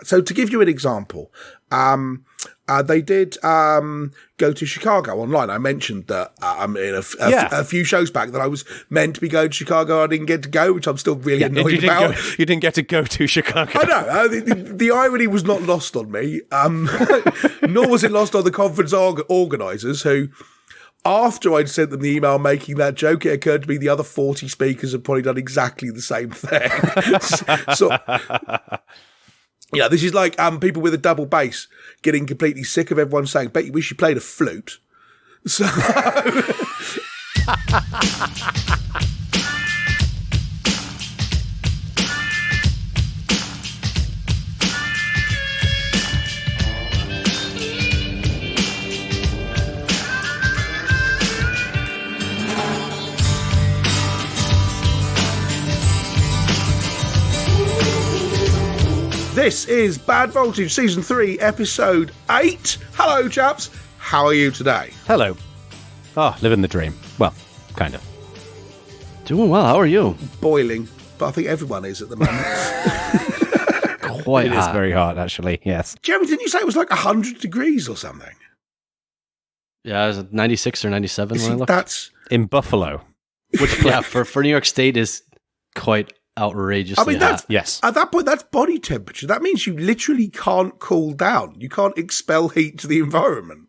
So to give you an example, they did go to Chicago online. I mentioned that in a few shows back that I was meant to be going to Chicago. I didn't get to go, which I'm still really annoyed about. You didn't get to go to Chicago. I know. The irony was not lost on me, nor was it lost on the conference organisers who, after I'd sent them the email making that joke, it occurred to me the other 40 speakers had probably done exactly the same thing. Yeah, this is like people with a double bass getting completely sick of everyone saying, bet you wish you played a flute. So... This is Bad Voltage, Season 3, Episode 8. Hello, chaps. How are you today? Hello. Oh, living the dream. Well, kind of. Doing well. How are you? Boiling, but I think everyone is at the moment. Quite hot. It is very hot, actually, yes. Jeremy, didn't you say it was like 100 degrees or something? Yeah, it was 96 or 97 when I looked. That's... in Buffalo. Which, yeah, for New York State is quite... outrageously hot. Yes. At that point, that's body temperature. That means you literally can't cool down. You can't expel heat to the environment.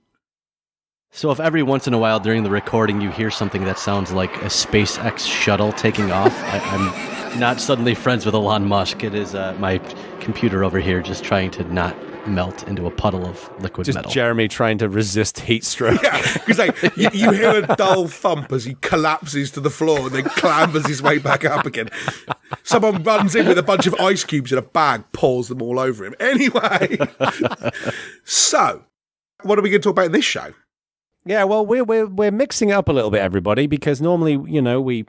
So if every once in a while during the recording you hear something that sounds like a SpaceX shuttle taking off, I'm not suddenly friends with Elon Musk. It is my computer over here just trying to not melt into a puddle of liquid metal. Just Jeremy trying to resist heat stroke. Yeah, because you hear a dull thump as he collapses to the floor and then clambers his way back up again. Someone runs in with a bunch of ice cubes in a bag, pours them all over him. Anyway, so what are we going to talk about in this show? Yeah, well, we're mixing it up a little bit, everybody, because normally, we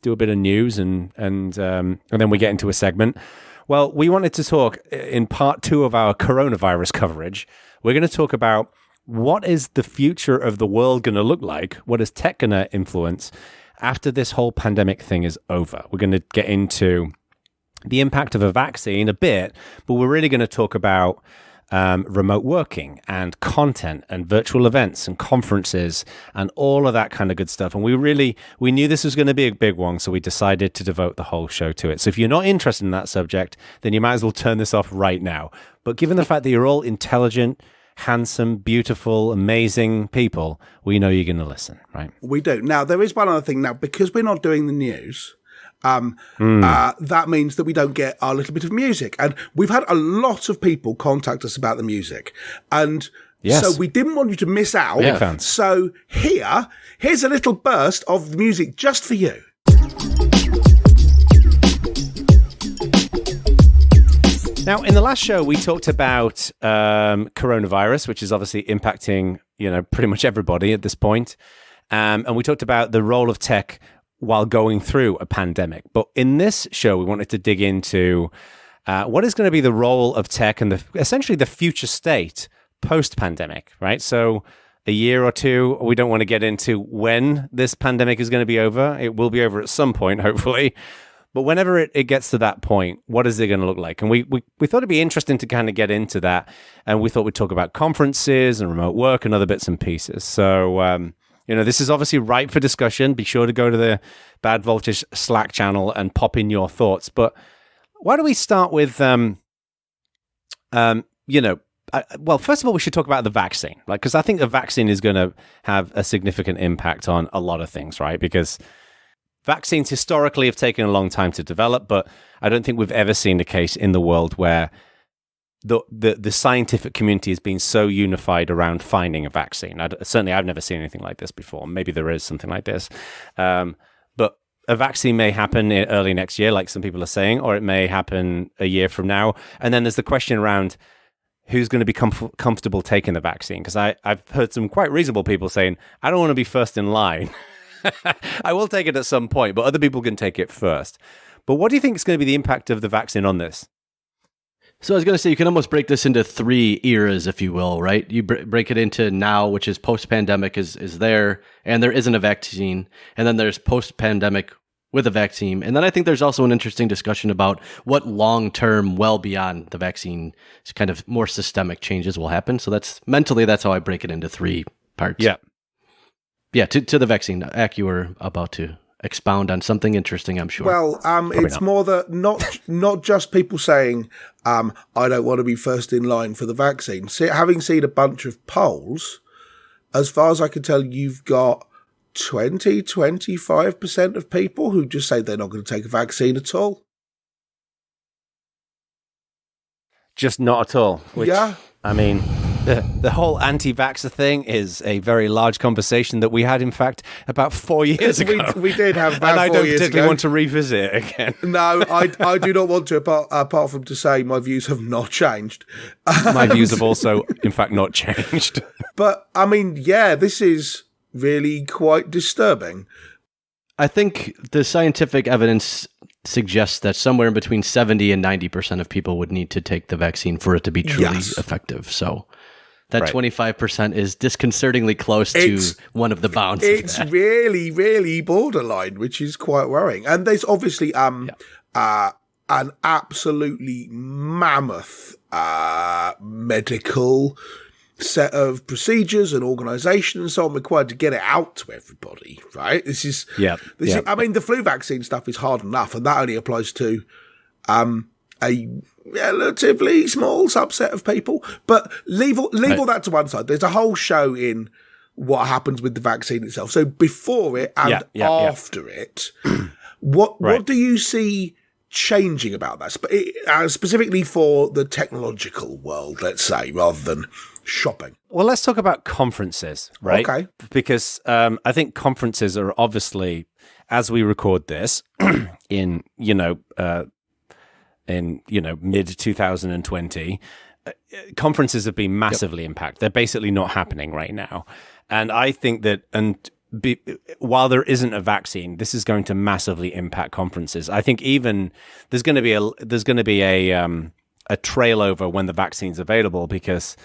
do a bit of news and then we get into a segment. Well, we wanted to talk in part 2 of our coronavirus coverage. We're going to talk about what is the future of the world going to look like? What is tech going to influence after this whole pandemic thing is over? We're going to get into the impact of a vaccine a bit, but we're really going to talk about remote working and content and virtual events and conferences and all of that kind of good stuff. And we knew this was going to be a big one, so we decided to devote the whole show to it. So if you're not interested in that subject, then you might as well turn this off right now. But given the fact that you're all intelligent, handsome, beautiful, amazing people, we know you're going to listen, right? We do. Now, there is one other thing now, because we're not doing the news. That means that we don't get our little bit of music. And we've had a lot of people contact us about the music. And so we didn't want you to miss out. Yeah. So here's a little burst of the music just for you. Now, in the last show, we talked about coronavirus, which is obviously impacting, pretty much everybody at this point. And we talked about the role of tech while going through a pandemic. But in this show, we wanted to dig into what is going to be the role of tech and essentially the future state post-pandemic, right? So a year or two, we don't want to get into when this pandemic is going to be over. It will be over at some point, hopefully. But whenever it gets to that point, what is it going to look like? And we thought it'd be interesting to kind of get into that. And we thought we'd talk about conferences and remote work and other bits and pieces. So, this is obviously ripe for discussion. Be sure to go to the Bad Voltage Slack channel and pop in your thoughts. But why don't we start with, well, first of all, we should talk about the vaccine, right? Because I think the vaccine is going to have a significant impact on a lot of things, right? Because vaccines historically have taken a long time to develop, but I don't think we've ever seen a case in the world where the scientific community has been so unified around finding a vaccine. Certainly, I've never seen anything like this before. Maybe there is something like this. But a vaccine may happen early next year, like some people are saying, or it may happen a year from now. And then there's the question around who's going to be comfortable taking the vaccine. Because I've heard some quite reasonable people saying, I don't want to be first in line. I will take it at some point, but other people can take it first. But what do you think is going to be the impact of the vaccine on this? So I was going to say, you can almost break this into 3 eras, if you will, right? You break it into now, which is post-pandemic is there, and there isn't a vaccine. And then there's post-pandemic with a vaccine. And then I think there's also an interesting discussion about what long-term, well beyond the vaccine, kind of more systemic changes will happen. So that's how I break it into 3 parts. Yeah, to the vaccine. Ak, you were about to expound on something interesting, I'm sure. Well, it's more that not just people saying, I don't want to be first in line for the vaccine. Having seen a bunch of polls, as far as I can tell, you've got 25% of people who just say they're not going to take a vaccine at all. Just not at all. Which, yeah. I mean, the whole anti-vaxxer thing is a very large conversation that we had, in fact, about 4 years ago. We did have about 4 years ago. And I don't particularly want to revisit it again. No, I do not want to, apart from to say my views have not changed. My views have also, in fact, not changed. But, I mean, yeah, this is really quite disturbing. I think the scientific evidence suggests that somewhere in between 70 and 90% of people would need to take the vaccine for it to be truly effective. So that 25% is disconcertingly close to one of the bounds. It's really, really borderline, which is quite worrying. And there's obviously an absolutely mammoth medical set of procedures and organisation and so on required to get it out to everybody, right? This is, I mean, the flu vaccine stuff is hard enough, and that only applies to a relatively small subset of people. But leave all that to one side. There's a whole show in what happens with the vaccine itself. So before it and after it, what do you see changing about that? Specifically for the technological world, let's say, rather than shopping. Well, let's talk about conferences, right? Okay. Because I think conferences are obviously, as we record this, in mid 2020, conferences have been massively impacted. They're basically not happening right now, and I think that while there isn't a vaccine, this is going to massively impact conferences. I think even there's going to be a trail over when the vaccine's available, because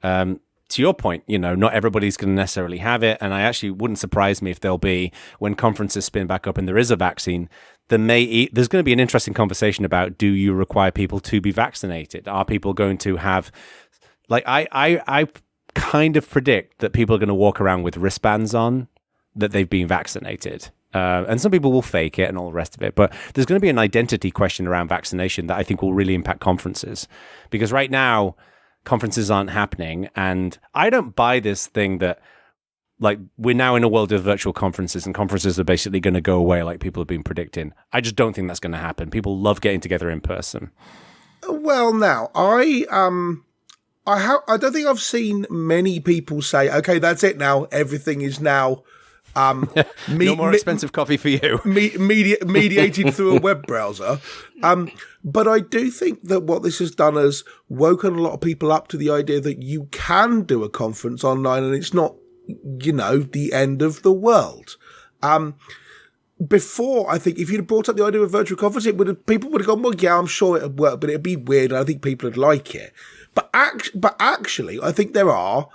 to your point, not everybody's going to necessarily have it. And I actually wouldn't surprise me if there'll be, when conferences spin back up and there is a vaccine, there's going to be an interesting conversation about, do you require people to be vaccinated? Are people going to have, I kind of predict that people are going to walk around with wristbands on that they've been vaccinated. And some people will fake it and all the rest of it. But there's going to be an identity question around vaccination that I think will really impact conferences. Because right now, conferences aren't happening. And I don't buy this thing that, we're now in a world of virtual conferences, and conferences are basically going to go away like people have been predicting. I just don't think that's going to happen. People love getting together in person. Well, now, I don't think I've seen many people say, okay, that's it now. Everything is now no more expensive coffee for you. Mediated through a web browser. But I do think that what this has done is woken a lot of people up to the idea that you can do a conference online and it's not, the end of the world. Before, I think if you'd brought up the idea of a virtual conference, people would have gone, well, yeah, I'm sure it'd work, but it'd be weird, and I think people would like it. But actually, I think there are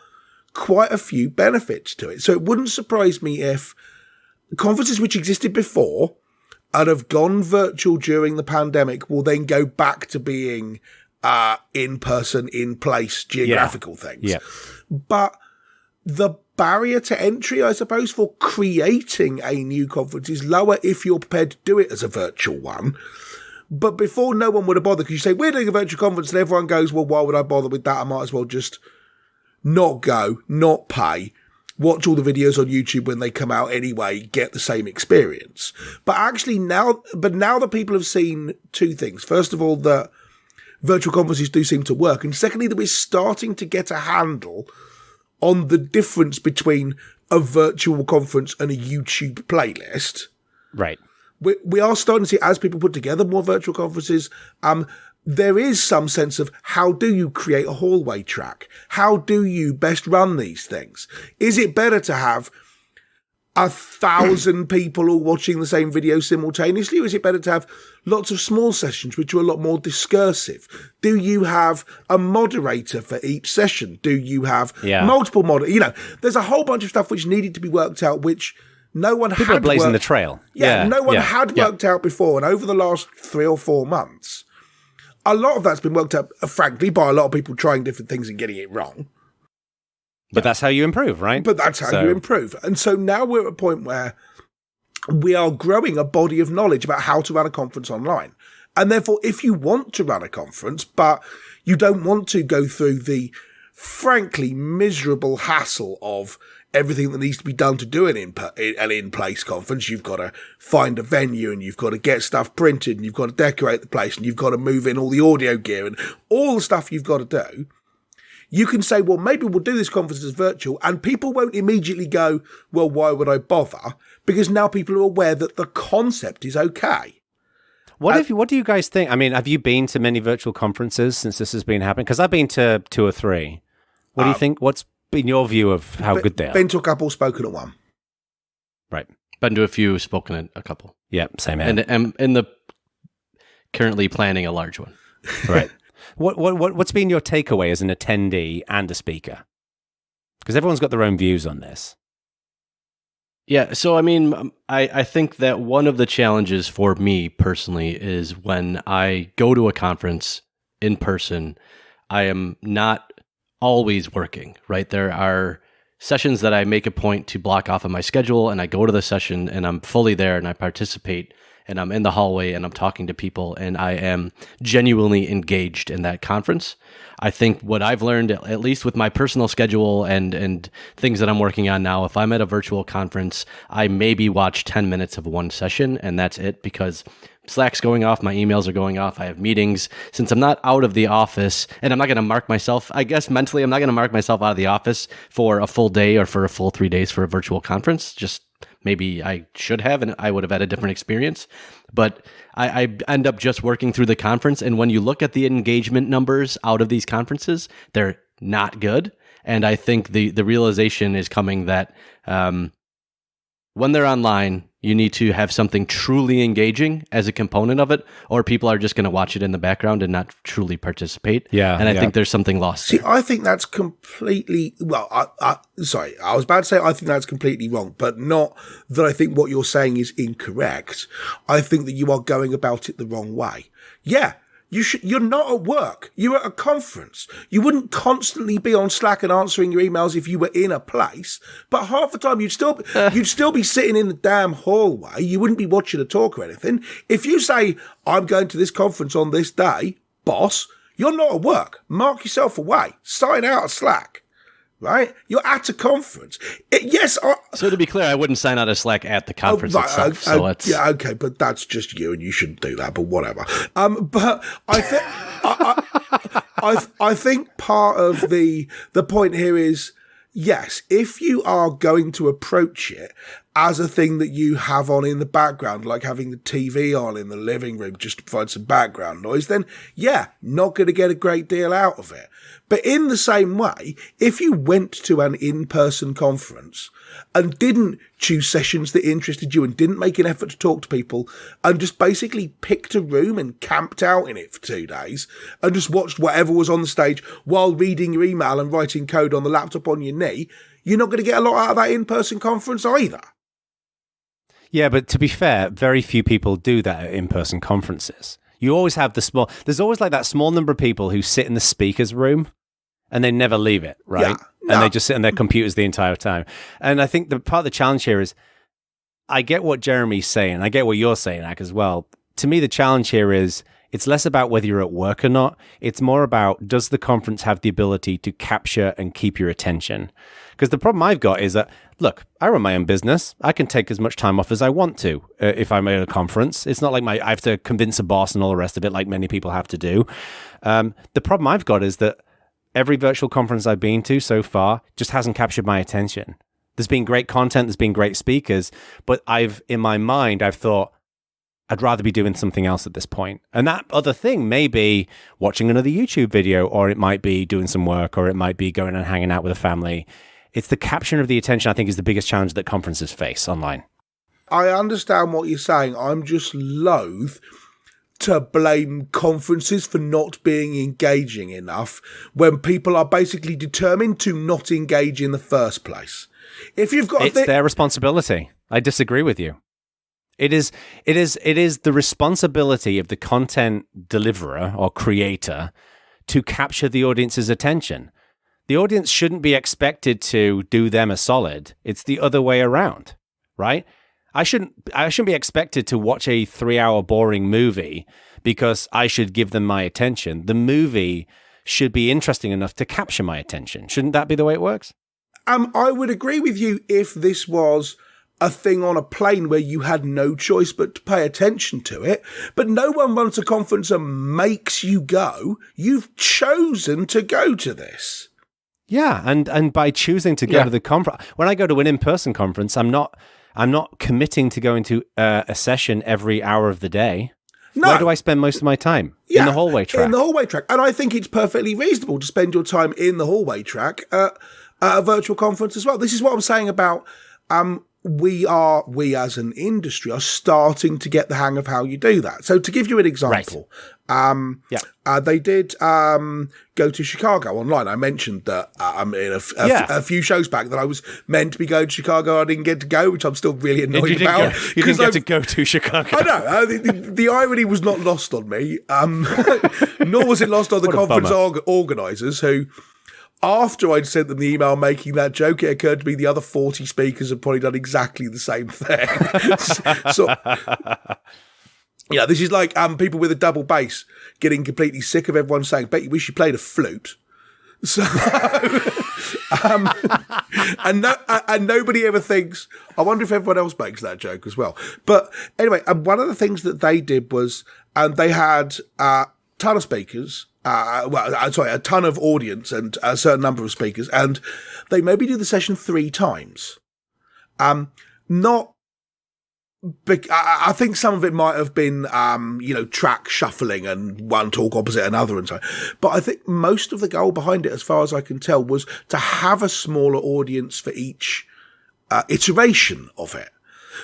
quite a few benefits to it. So it wouldn't surprise me if conferences which existed before and have gone virtual during the pandemic will then go back to being in person, in place, geographical things. Yeah. But the barrier to entry, I suppose, for creating a new conference is lower if you're prepared to do it as a virtual one. But before, no one would have bothered, because you say, we're doing a virtual conference, and everyone goes, well, why would I bother with that? I might as well just not go, not pay, watch all the videos on YouTube when they come out anyway, get the same experience. But actually now that people have seen two things. First of all, that virtual conferences do seem to work. And secondly, that we're starting to get a handle on the difference between a virtual conference and a YouTube playlist. Right. We are starting to see, as people put together more virtual conferences, there is some sense of, how do you create a hallway track? How do you best run these things? Is it better to have 1,000 people all watching the same video simultaneously, or is it better to have lots of small sessions which are a lot more discursive? Do you have a moderator for each session? Do you have multiple moderators? There's a whole bunch of stuff which needed to be worked out, which no one people had are blazing worked, the trail. no one had worked out before. And over the last 3 or 4 months, a lot of that's been worked out, frankly, by a lot of people trying different things and getting it wrong. But that's how you improve, right? But that's how you improve. And so now we're at a point where we are growing a body of knowledge about how to run a conference online. And therefore, if you want to run a conference, but you don't want to go through the frankly miserable hassle of everything that needs to be done to do an in-place conference, you've got to find a venue and you've got to get stuff printed and you've got to decorate the place and you've got to move in all the audio gear and all the stuff you've got to do. You can say, well, maybe we'll do this conference as virtual, and people won't immediately go, well, why would I bother? Because now people are aware that the concept is okay. What do you guys think? I mean, have you been to many virtual conferences since this has been happening? Because I've been to 2 or 3. What do you think? What's been your view of how good they are? Been to a couple, spoken at one. Right. Been to a few, spoken at a couple. Yeah, same here. And in the currently planning a large one. Right. What's been your takeaway as an attendee and a speaker? Because everyone's got their own views on this. Yeah, so I mean, I think that one of the challenges for me personally is when I go to a conference in person, I am not always working, right? There are sessions that I make a point to block off of my schedule, and I go to the session and I'm fully there and I participate and I'm in the hallway and I'm talking to people and I am genuinely engaged in that conference. I think what I've learned, at least with my personal schedule and things that I'm working on now, if I'm at a virtual conference, I maybe watch 10 minutes of one session and that's it, because Slack's going off, my emails are going off, I have meetings. Since I'm not out of the office, and I'm not going to mark myself, I guess mentally, I'm not going to mark myself out of the office for a full day or for a full 3 days for a virtual conference. Just maybe I should have, and I would have had a different experience. But I end up just working through the conference. And when you look at the engagement numbers out of these conferences, they're not good. And I think the realization is coming that when they're online, you need to have something truly engaging as a component of it, or people are just going to watch it in the background and not truly participate. Yeah, and I think there's something lost. See, I think that's completely, well, I was about to say I think that's completely wrong, but not that I think what you're saying is incorrect. I think that you are going about it the wrong way. Yeah. You're not at work. You're at a conference. You wouldn't constantly be on Slack and answering your emails if you were in a place, but half the time you'd still be sitting in the damn hallway. You wouldn't be watching a talk or anything. If you say, I'm going to this conference on this day, boss, you're not at work. Mark yourself away. Sign out of Slack. Right? You're at a conference. So to be clear, I wouldn't sign out of Slack at the conference itself. Yeah, okay, but that's just you, and you shouldn't do that. But whatever. But I think I think part of the point here is, yes, if you are going to approach it as a thing that you have on in the background, like having the TV on in the living room just to provide some background noise, then yeah, not going to get a great deal out of it. But in the same way, if you went to an in-person conference and didn't choose sessions that interested you and didn't make an effort to talk to people and just basically picked a room and camped out in it for 2 days and just watched whatever was on the stage while reading your email and writing code on the laptop on your knee, you're not going to get a lot out of that in-person conference either. Yeah, but to be fair, very few people do that at in-person conferences. You always have there's always like that small number of people who sit in the speaker's room and they never leave it, right? Yeah, no. And they just sit on their computers the entire time. And I think the part of the challenge here is, I get what Jeremy's saying. I get what you're saying, Ak, as well. To me, the challenge here is, it's less about whether you're at work or not. It's more about, does the conference have the ability to capture and keep your attention? Because the problem I've got is that, look, I run my own business. I can take as much time off as I want to if I'm at a conference. It's not like I have to convince a boss and all the rest of it like many people have to do. The problem I've got is that every virtual conference I've been to so far just hasn't captured my attention. There's been great content, there's been great speakers, but in my mind, I've thought, I'd rather be doing something else at this point. And that other thing may be watching another YouTube video, or it might be doing some work, or it might be going and hanging out with a family. It's the capturing of the attention, I think, is the biggest challenge that conferences face online. I understand what you're saying. I'm just loath to blame conferences for not being engaging enough when people are basically determined to not engage in the first place. If you've got it's their responsibility. I disagree with you. It is the responsibility of the content deliverer or creator to capture the audience's attention. The audience shouldn't be expected to do them a solid. It's the other way around, right? I shouldn't be expected to watch a 3-hour boring movie because I should give them my attention. The movie should be interesting enough to capture my attention. Shouldn't that be the way it works? I would agree with you if this was a thing on a plane where you had no choice but to pay attention to it. But no one runs a conference and makes you go. You've chosen to go to this. Yeah, and by choosing to go to the conference, when I go to an in-person conference, I'm not committing to going to a session every hour of the day. No. Where do I spend most of my time? In the hallway track. In the hallway track. And I think it's perfectly reasonable to spend your time in the hallway track at a virtual conference as well. This is what I'm saying about we as an industry are starting to get the hang of how you do that. So to give you an example, they did go to Chicago online. I mentioned that in a few shows back that I was meant to be going to Chicago. I didn't get to go, which I'm still really annoyed about. You didn't get to go to Chicago. I know. The irony was not lost on me, nor was it lost on the conference organisers who, after I'd sent them the email making that joke, it occurred to me the other 40 speakers had probably done exactly the same thing. So, this is like people with a double bass getting completely sick of everyone saying, "Bet you wish you played a flute." So, and nobody ever thinks, I wonder if everyone else makes that joke as well. But anyway, one of the things that they did was, they had a ton of speakers, a ton of audience and a certain number of speakers, and they maybe do the session 3 times. I think some of it might have been, track shuffling and one talk opposite another and so on. But I think most of the goal behind it, as far as I can tell, was to have a smaller audience for each iteration of it,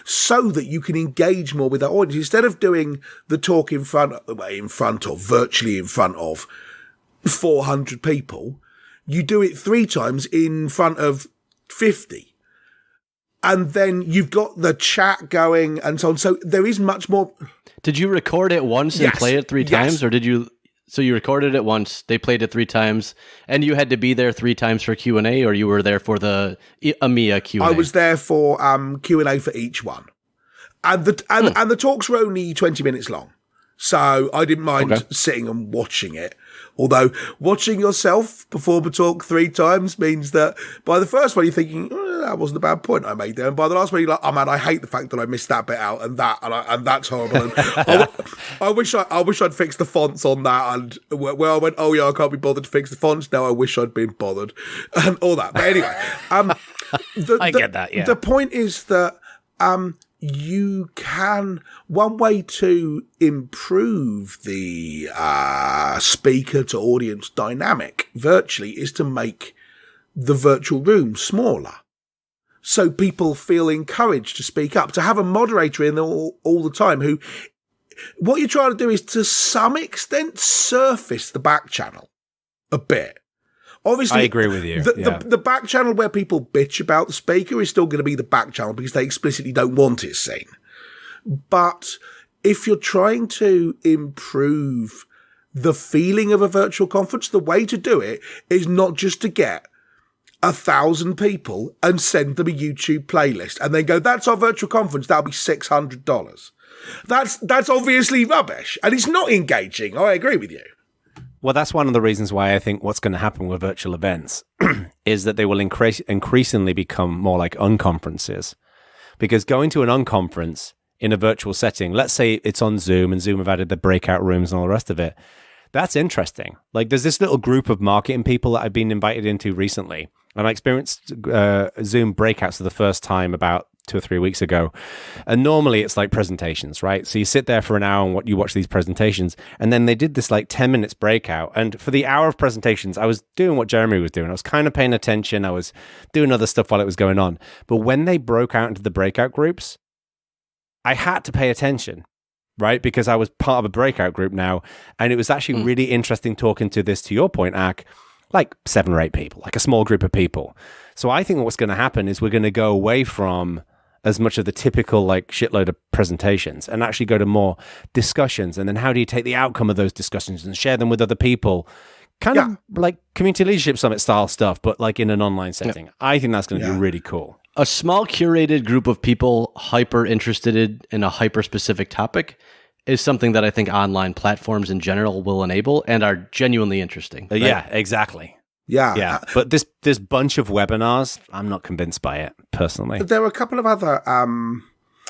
so that you can engage more with that audience. Instead of doing the talk virtually in front of 400 people, you do it 3 times in front of 50. And then you've got the chat going and so on. So there is much more. Did you record it once and play it 3 times? Or did you... So you recorded it once, they played it 3 times, and you had to be there 3 times for Q&A, or you were there for the EMEA Q&A? I was there for Q&A for each one. And the talks were only 20 minutes long. So I didn't mind sitting and watching it. Although watching yourself perform a talk 3 times means that by the first one you're thinking, that wasn't a bad point I made there. And by the last one you're like, oh man, I hate the fact that I missed that bit out and that's horrible. And I wish I'd fixed the fonts on that. And where I went, oh yeah, I can't be bothered to fix the fonts. Now I wish I'd been bothered and all that. But anyway, I get that. Yeah. The point is that, one way to improve the speaker to audience dynamic virtually is to make the virtual room smaller, so people feel encouraged to speak up, to have a moderator in there all the time who, what you're trying to do is to some extent surface the back channel a bit. Obviously, I agree with you. The back channel where people bitch about the speaker is still going to be the back channel because they explicitly don't want it seen. But if you're trying to improve the feeling of a virtual conference, the way to do it is not just to get 1,000 people and send them a YouTube playlist and then go, that's our virtual conference, that'll be $600. That's obviously rubbish and it's not engaging. I agree with you. Well, that's one of the reasons why I think what's going to happen with virtual events is that they will increasingly become more like unconferences. Because going to an unconference in a virtual setting, let's say it's on Zoom and Zoom have added the breakout rooms and all the rest of it, that's interesting. Like there's this little group of marketing people that I've been invited into recently, and I experienced Zoom breakouts for the first time about 2 or 3 weeks ago. And normally it's like presentations, right? So you sit there for an hour and you watch these presentations. And then they did this like 10 minutes breakout. And for the hour of presentations, I was doing what Jeremy was doing. I was kind of paying attention. I was doing other stuff while it was going on. But when they broke out into the breakout groups, I had to pay attention, right? Because I was part of a breakout group now. And it was actually really interesting talking to this, to your point, Ak, like 7 or 8 people, like a small group of people. So I think what's going to happen is we're going to go away from as much of the typical like shitload of presentations and actually go to more discussions. And then how do you take the outcome of those discussions and share them with other people? Kind of like community leadership summit style stuff, but like in an online setting. I think that's going to be really cool. A small curated group of people hyper interested in a hyper specific topic is something that I think online platforms in general will enable and are genuinely interesting. Right? Yeah, exactly. Yeah. But this bunch of webinars, I'm not convinced by it personally. There are a couple of other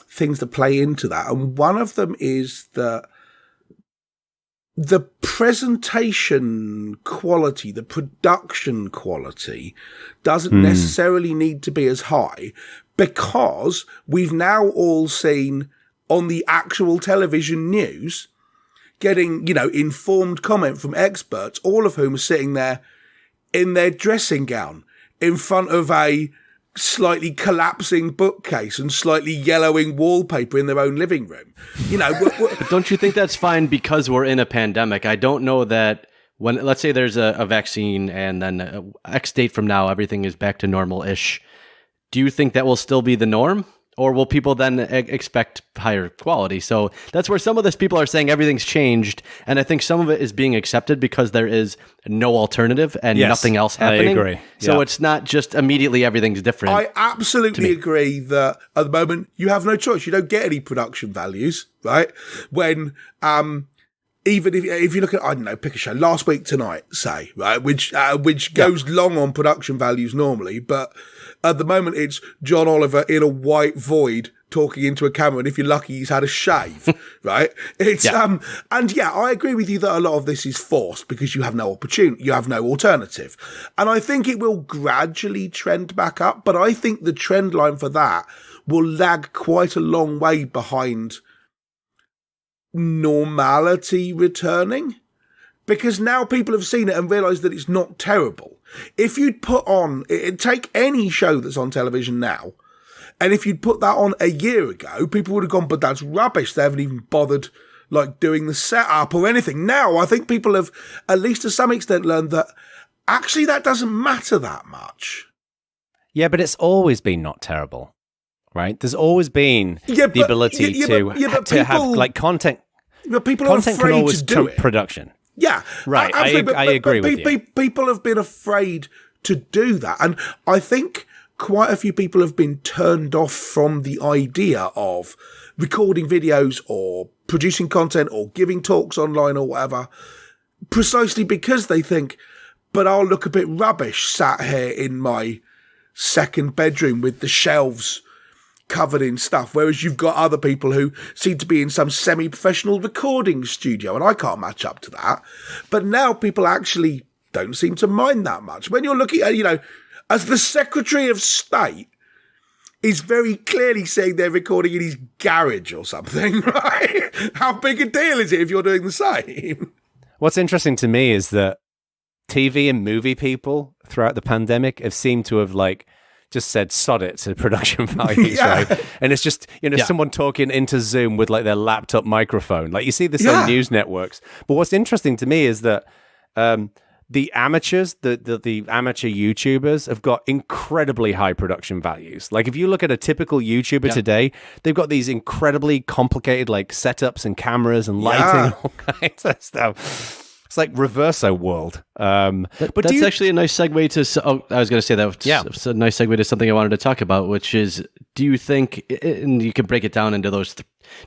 things that play into that. And one of them is that the presentation quality, the production quality doesn't necessarily need to be as high, because we've now all seen on the actual television news getting, informed comment from experts, all of whom are sitting there in their dressing gown in front of a slightly collapsing bookcase and slightly yellowing wallpaper in their own living room. But don't you think that's fine because we're in a pandemic? I don't know that when, let's say there's a vaccine and then X date from now, everything is back to normal-ish. Do you think that will still be the norm? Or will people then expect higher quality? So that's where some of this people are saying everything's changed. And I think some of it is being accepted because there is no alternative and nothing else happening. I agree. So it's not just immediately everything's different. I absolutely agree that at the moment you have no choice. You don't get any production values, right? When, even if you look at, I don't know, pick a show, Last Week Tonight, say, right, which goes long on production values normally, but at the moment it's John Oliver in a white void talking into a camera, and if you're lucky, he's had a shave, right? It's, and I agree with you that a lot of this is forced because you have no opportunity, you have no alternative. And I think it will gradually trend back up, but I think the trend line for that will lag quite a long way behind normality returning, because now people have seen it and realised that it's not terrible. If you'd put on, take any show that's on television now, and if you'd put that on a year ago, people would have gone, but that's rubbish. They haven't even bothered like doing the setup or anything. Now, I think people have, at least to some extent, learned that actually that doesn't matter that much. Yeah, but it's always been not terrible. Right? There's always been the ability to have like content. But people content are afraid can always to do trump it. Production. Yeah, right. I agree with you. People have been afraid to do that, and I think quite a few people have been turned off from the idea of recording videos or producing content or giving talks online or whatever, precisely because they think, but I'll look a bit rubbish sat here in my second bedroom with the shelves covered in stuff, whereas you've got other people who seem to be in some semi-professional recording studio, and I can't match up to that. But now people actually don't seem to mind that much. When you're looking at, as the Secretary of State is very clearly saying they're recording in his garage or something, right? How big a deal is it if you're doing the same? What's interesting to me is that TV and movie people throughout the pandemic have seemed to have just said sod it to production values, right? And it's just, someone talking into Zoom with like their laptop microphone. Like you see this on news networks. But what's interesting to me is that the amateurs, the amateur YouTubers have got incredibly high production values. Like if you look at a typical YouTuber today, they've got these incredibly complicated like setups and cameras and lighting and all kinds of stuff. It's like Reverso world. But that's actually a nice segue to... I was going to say that's a nice segue to something I wanted to talk about, which is, do you think, and you can break it down into those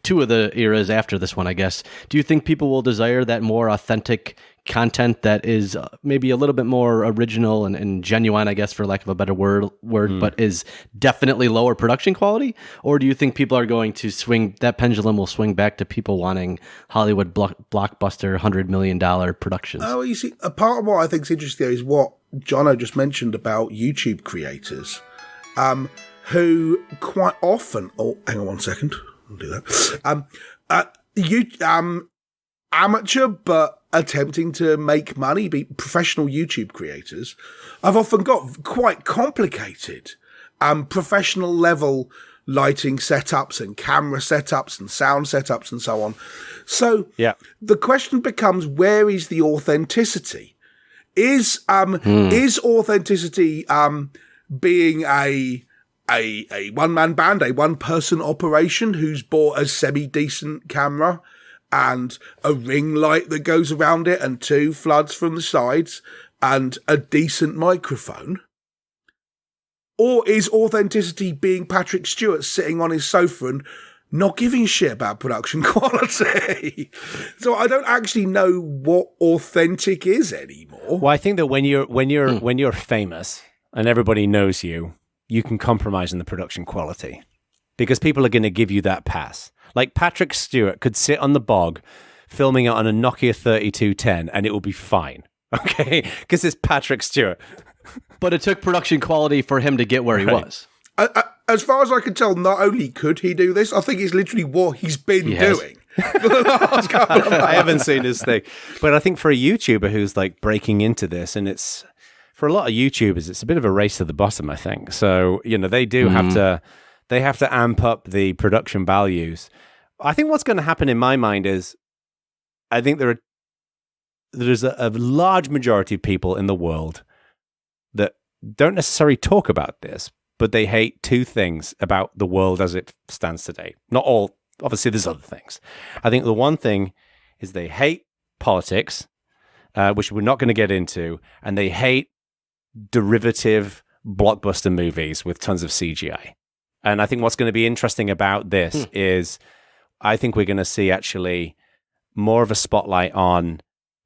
two of the eras after this one, I guess, do you think people will desire that more authentic content that is maybe a little bit more original and genuine, I guess, for lack of a better word, but is definitely lower production quality? Or do you think people are going to that pendulum will swing back to people wanting Hollywood blockbuster $100 million productions? Oh, you see, a part of what I think is interesting is what Jono just mentioned about YouTube creators, who quite often, hang on one second, I'll do that. Amateur, but attempting to make money, be professional YouTube creators, I've often got quite complicated professional level lighting setups and camera setups and sound setups and so on. So the question becomes, where is the authenticity? Is authenticity being a a one-man band, a one-person operation who's bought a semi-decent camera and a ring light that goes around it and 2 floods from the sides and a decent microphone? Or is authenticity being Patrick Stewart sitting on his sofa and not giving a shit about production quality? So I don't actually know what authentic is anymore. Well, I think that when you're famous and everybody knows you, you can compromise on the production quality because people are going to give you that pass. Like Patrick Stewart could sit on the bog filming it on a Nokia 3210 and it will be fine. Okay? Because it's Patrick Stewart. But it took production quality for him to get where he was. As far as I can tell, not only could he do this, I think it's literally what he's been doing for the last couple of months. I haven't seen his thing. But I think for a YouTuber who's like breaking into this, and it's for a lot of YouTubers, it's a bit of a race to the bottom, I think. So, they do have to amp up the production values. I think what's going to happen in my mind is I think there's a large majority of people in the world that don't necessarily talk about this, but they hate 2 things about the world as it stands today. Not all. Obviously, there's other things. I think the one thing is they hate politics, which we're not going to get into, and they hate derivative blockbuster movies with tons of CGI. And I think what's going to be interesting about this is I think we're going to see actually more of a spotlight on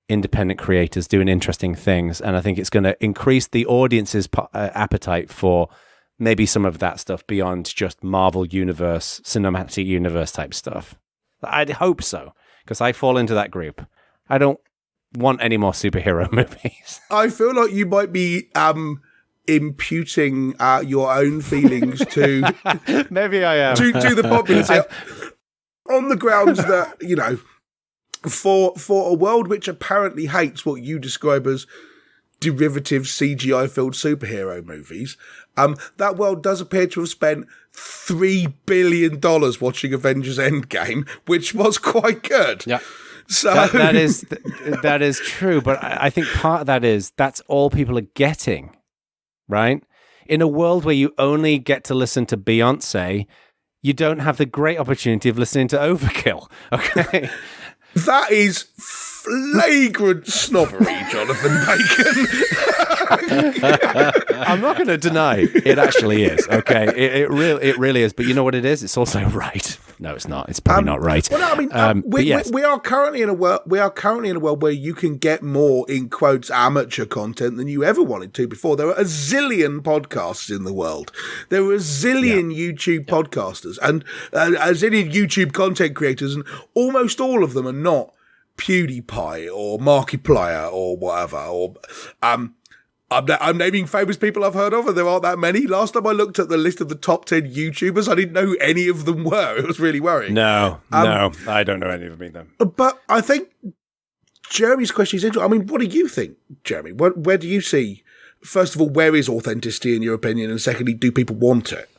independent creators doing interesting things. And I think it's going to increase the audience's appetite for maybe some of that stuff beyond just Marvel Universe, Cinematic Universe type stuff. I'd hope so, because I fall into that group. I don't want any more superhero movies. I feel like you might be imputing your own feelings to... Maybe I am. To the populace. On the grounds that, for a world which apparently hates what you describe as derivative CGI-filled superhero movies, that world does appear to have spent $3 billion watching Avengers Endgame, which was quite good. Yeah. So that is true, but I think part of that is that's all people are getting, right? In a world where you only get to listen to Beyonce, you don't have the great opportunity of listening to Overkill, okay? That is flagrant snobbery, Jonathan Bacon. I'm not going to deny it actually is, okay? It really is, but you know what it is? It's also right. No, it's not. It's probably not right. Well, no, I mean, we are currently in a world. We are currently in a world where you can get more, in quotes, amateur content than you ever wanted to before. There are a zillion podcasts in the world. There are a zillion YouTube podcasters and a zillion YouTube content creators, and almost all of them are not PewDiePie or Markiplier or whatever. Or I'm naming famous people I've heard of, and there aren't that many. Last time I looked at the list of the top 10 YouTubers, I didn't know who any of them were. It was really worrying. No, I don't know any of them either. But I think Jeremy's question is interesting. I mean, what do you think, Jeremy? Where do you see, first of all, where is authenticity in your opinion? And secondly, do people want it?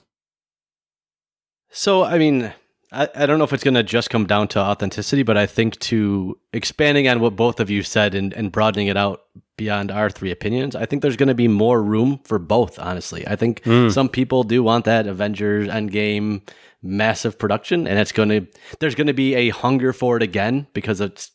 So, I mean, I don't know if it's going to just come down to authenticity, but I think to expanding on what both of you said and broadening it out beyond our 3 opinions, I think there's going to be more room for both, honestly. I think some people do want that Avengers Endgame massive production, and there's going to be a hunger for it again because it's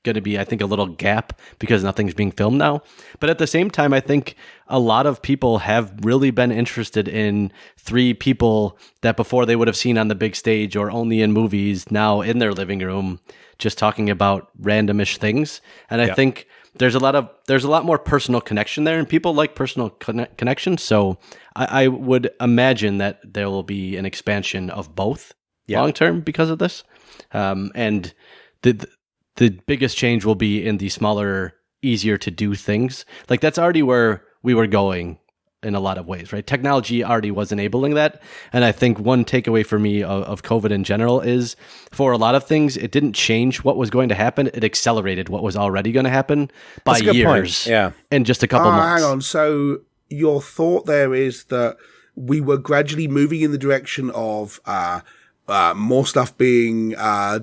going to be, I think, a little gap because nothing's being filmed now. But at the same time, I think a lot of people have really been interested in 3 people that before they would have seen on the big stage or only in movies, now in their living room, just talking about randomish things. And I think there's a lot more personal connection there, and people like personal connection. So I would imagine that there will be an expansion of both long term because of this. And the biggest change will be in the smaller, easier to do things. Like that's already where we were going in a lot of ways, right? Technology already was enabling that. And I think one takeaway for me of COVID in general is for a lot of things, it didn't change what was going to happen. It accelerated what was already going to happen by years in just a couple months. Hang on. So your thought there is that we were gradually moving in the direction of more stuff being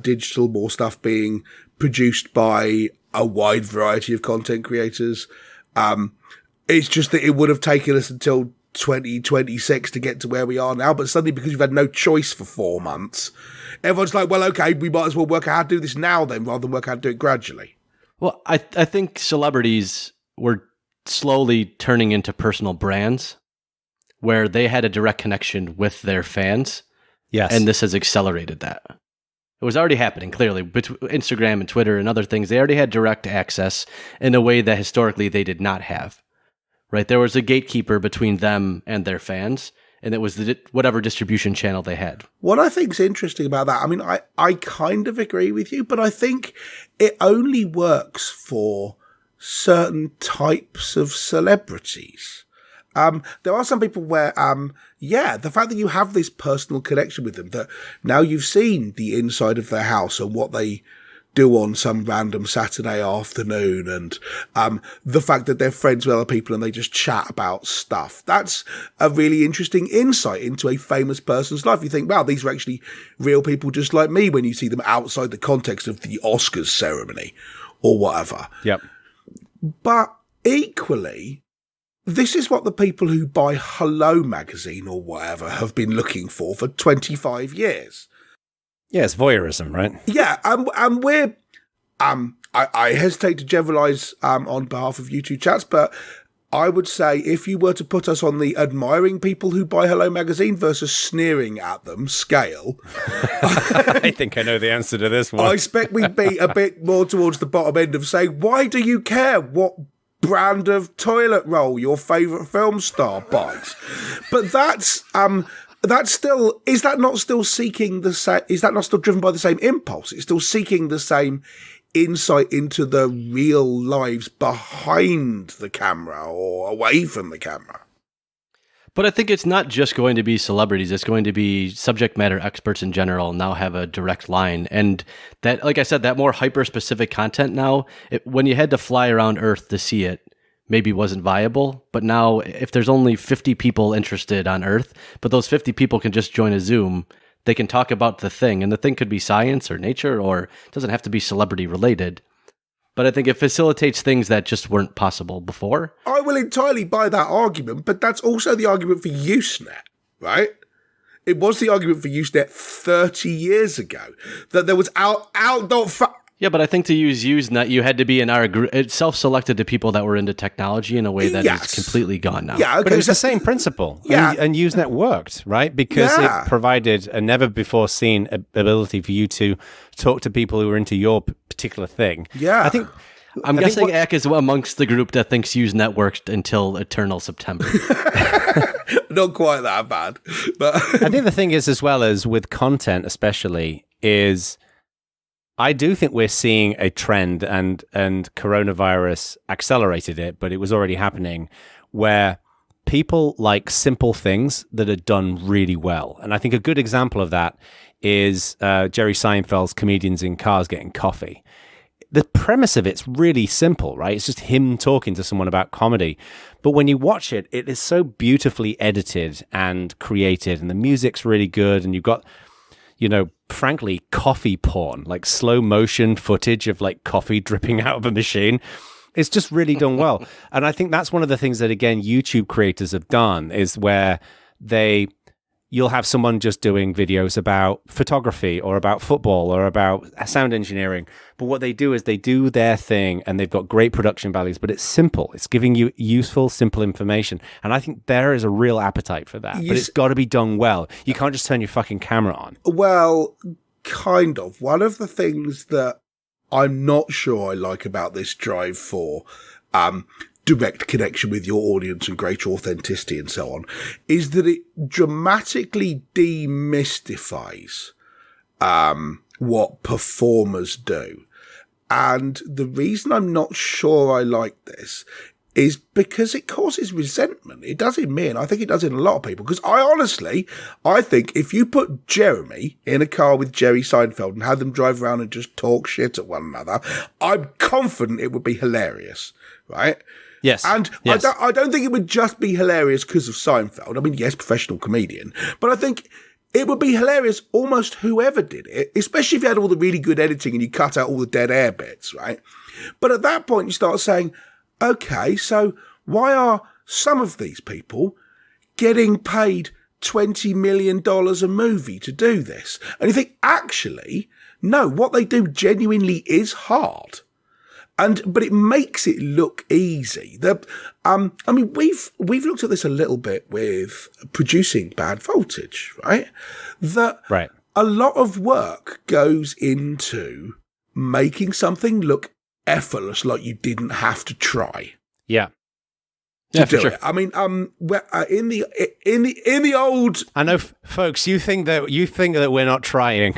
digital, more stuff being produced by a wide variety of content creators. It's just that it would have taken us until 2026 to get to where we are now, but suddenly because we've had no choice for 4 months, everyone's like, well, okay, we might as well work out how to do this now then, rather than work out how to do it gradually. Well, I think celebrities were slowly turning into personal brands where they had a direct connection with their fans. Yes. And this has accelerated that. It was already happening, clearly. Instagram and Twitter and other things, they already had direct access in a way that historically they did not have. Right? There was a gatekeeper between them and their fans, and it was whatever distribution channel they had. What I think is interesting about that, I mean, I kind of agree with you, but I think it only works for certain types of celebrities. There are some people where, the fact that you have this personal connection with them, that now you've seen the inside of their house and what they do on some random Saturday afternoon, and the fact that they're friends with other people and they just chat about stuff. That's a really interesting insight into a famous person's life. You think, wow, these are actually real people just like me, when you see them outside the context of the Oscars ceremony or whatever. Yep. But equally, this is what the people who buy Hello magazine or whatever have been looking for 25 years. Yeah, it's voyeurism, right? Yeah, and we're, I hesitate to generalise on behalf of you two chats, but I would say if you were to put us on the admiring people who buy Hello magazine versus sneering at them scale, I think I know the answer to this one. I expect we'd be a bit more towards the bottom end of saying, why do you care what brand of toilet roll your favourite film star buys? But that's still, is that not still seeking the same, is that not still driven by the same impulse? It's still seeking the same insight into the real lives behind the camera or away from the camera. But I think it's not just going to be celebrities. It's going to be subject matter experts in general now have a direct line. And that, like I said, that more hyper-specific content now, when you had to fly around Earth to see it, maybe wasn't viable. But now if there's only 50 people interested on Earth, but those 50 people can just join a Zoom, they can talk about the thing. And the thing could be science or nature, or it doesn't have to be celebrity related. But I think it facilitates things that just weren't possible before. I will entirely buy that argument, but that's also the argument for Usenet, right? It was the argument for Usenet 30 years ago, that there was outdoor... Yeah, but I think to use Usenet, you had to be in our group. It self-selected to people that were into technology in a way that is completely gone now. Yeah, okay, but it was the same principle. Yeah. And Usenet worked, right? Because it provided a never-before-seen ability for you to talk to people who were into your particular thing. Yeah. I'm guessing Ack is amongst the group that thinks Usenet worked until Eternal September. Not quite that bad. But I think the thing is, as well as with content especially, is... I do think we're seeing a trend, and coronavirus accelerated it, but it was already happening, where people like simple things that are done really well. And I think a good example of that is Jerry Seinfeld's Comedians in Cars Getting Coffee. The premise of it's really simple, right? It's just him talking to someone about comedy. But when you watch it, it is so beautifully edited and created, and the music's really good, and you've got... frankly, coffee porn, like slow motion footage of like coffee dripping out of a machine. It's just really done well. And I think that's one of the things that, again, YouTube creators have done, is where you'll have someone just doing videos about photography or about football or about sound engineering. But what they do is they do their thing, and they've got great production values, but it's simple. It's giving you useful, simple information. And I think there is a real appetite for that, but it's got to be done well. You can't just turn your fucking camera on. Well, kind of. One of the things that I'm not sure I like about this drive for direct connection with your audience and greater authenticity and so on, is that it dramatically demystifies what performers do. And the reason I'm not sure I like this is because it causes resentment. It does in me, and I think it does in a lot of people. Because I think if you put Jeremy in a car with Jerry Seinfeld and had them drive around and just talk shit at one another, I'm confident it would be hilarious, right? Yes. And yes. I don't think it would just be hilarious because of Seinfeld. I mean, yes, professional comedian. But I think it would be hilarious almost whoever did it, especially if you had all the really good editing and you cut out all the dead air bits, right? But at that point, you start saying, okay, so why are some of these people getting paid $20 million a movie to do this. And you think, actually, no, what they do genuinely is hard. But it makes it look easy. We've looked at this a little bit with producing bad voltage, right? Right. A lot of work goes into making something look effortless, like you didn't have to try. Yeah. Yeah, for sure. It. I mean, in the old, I know, folks. You think that we're not trying.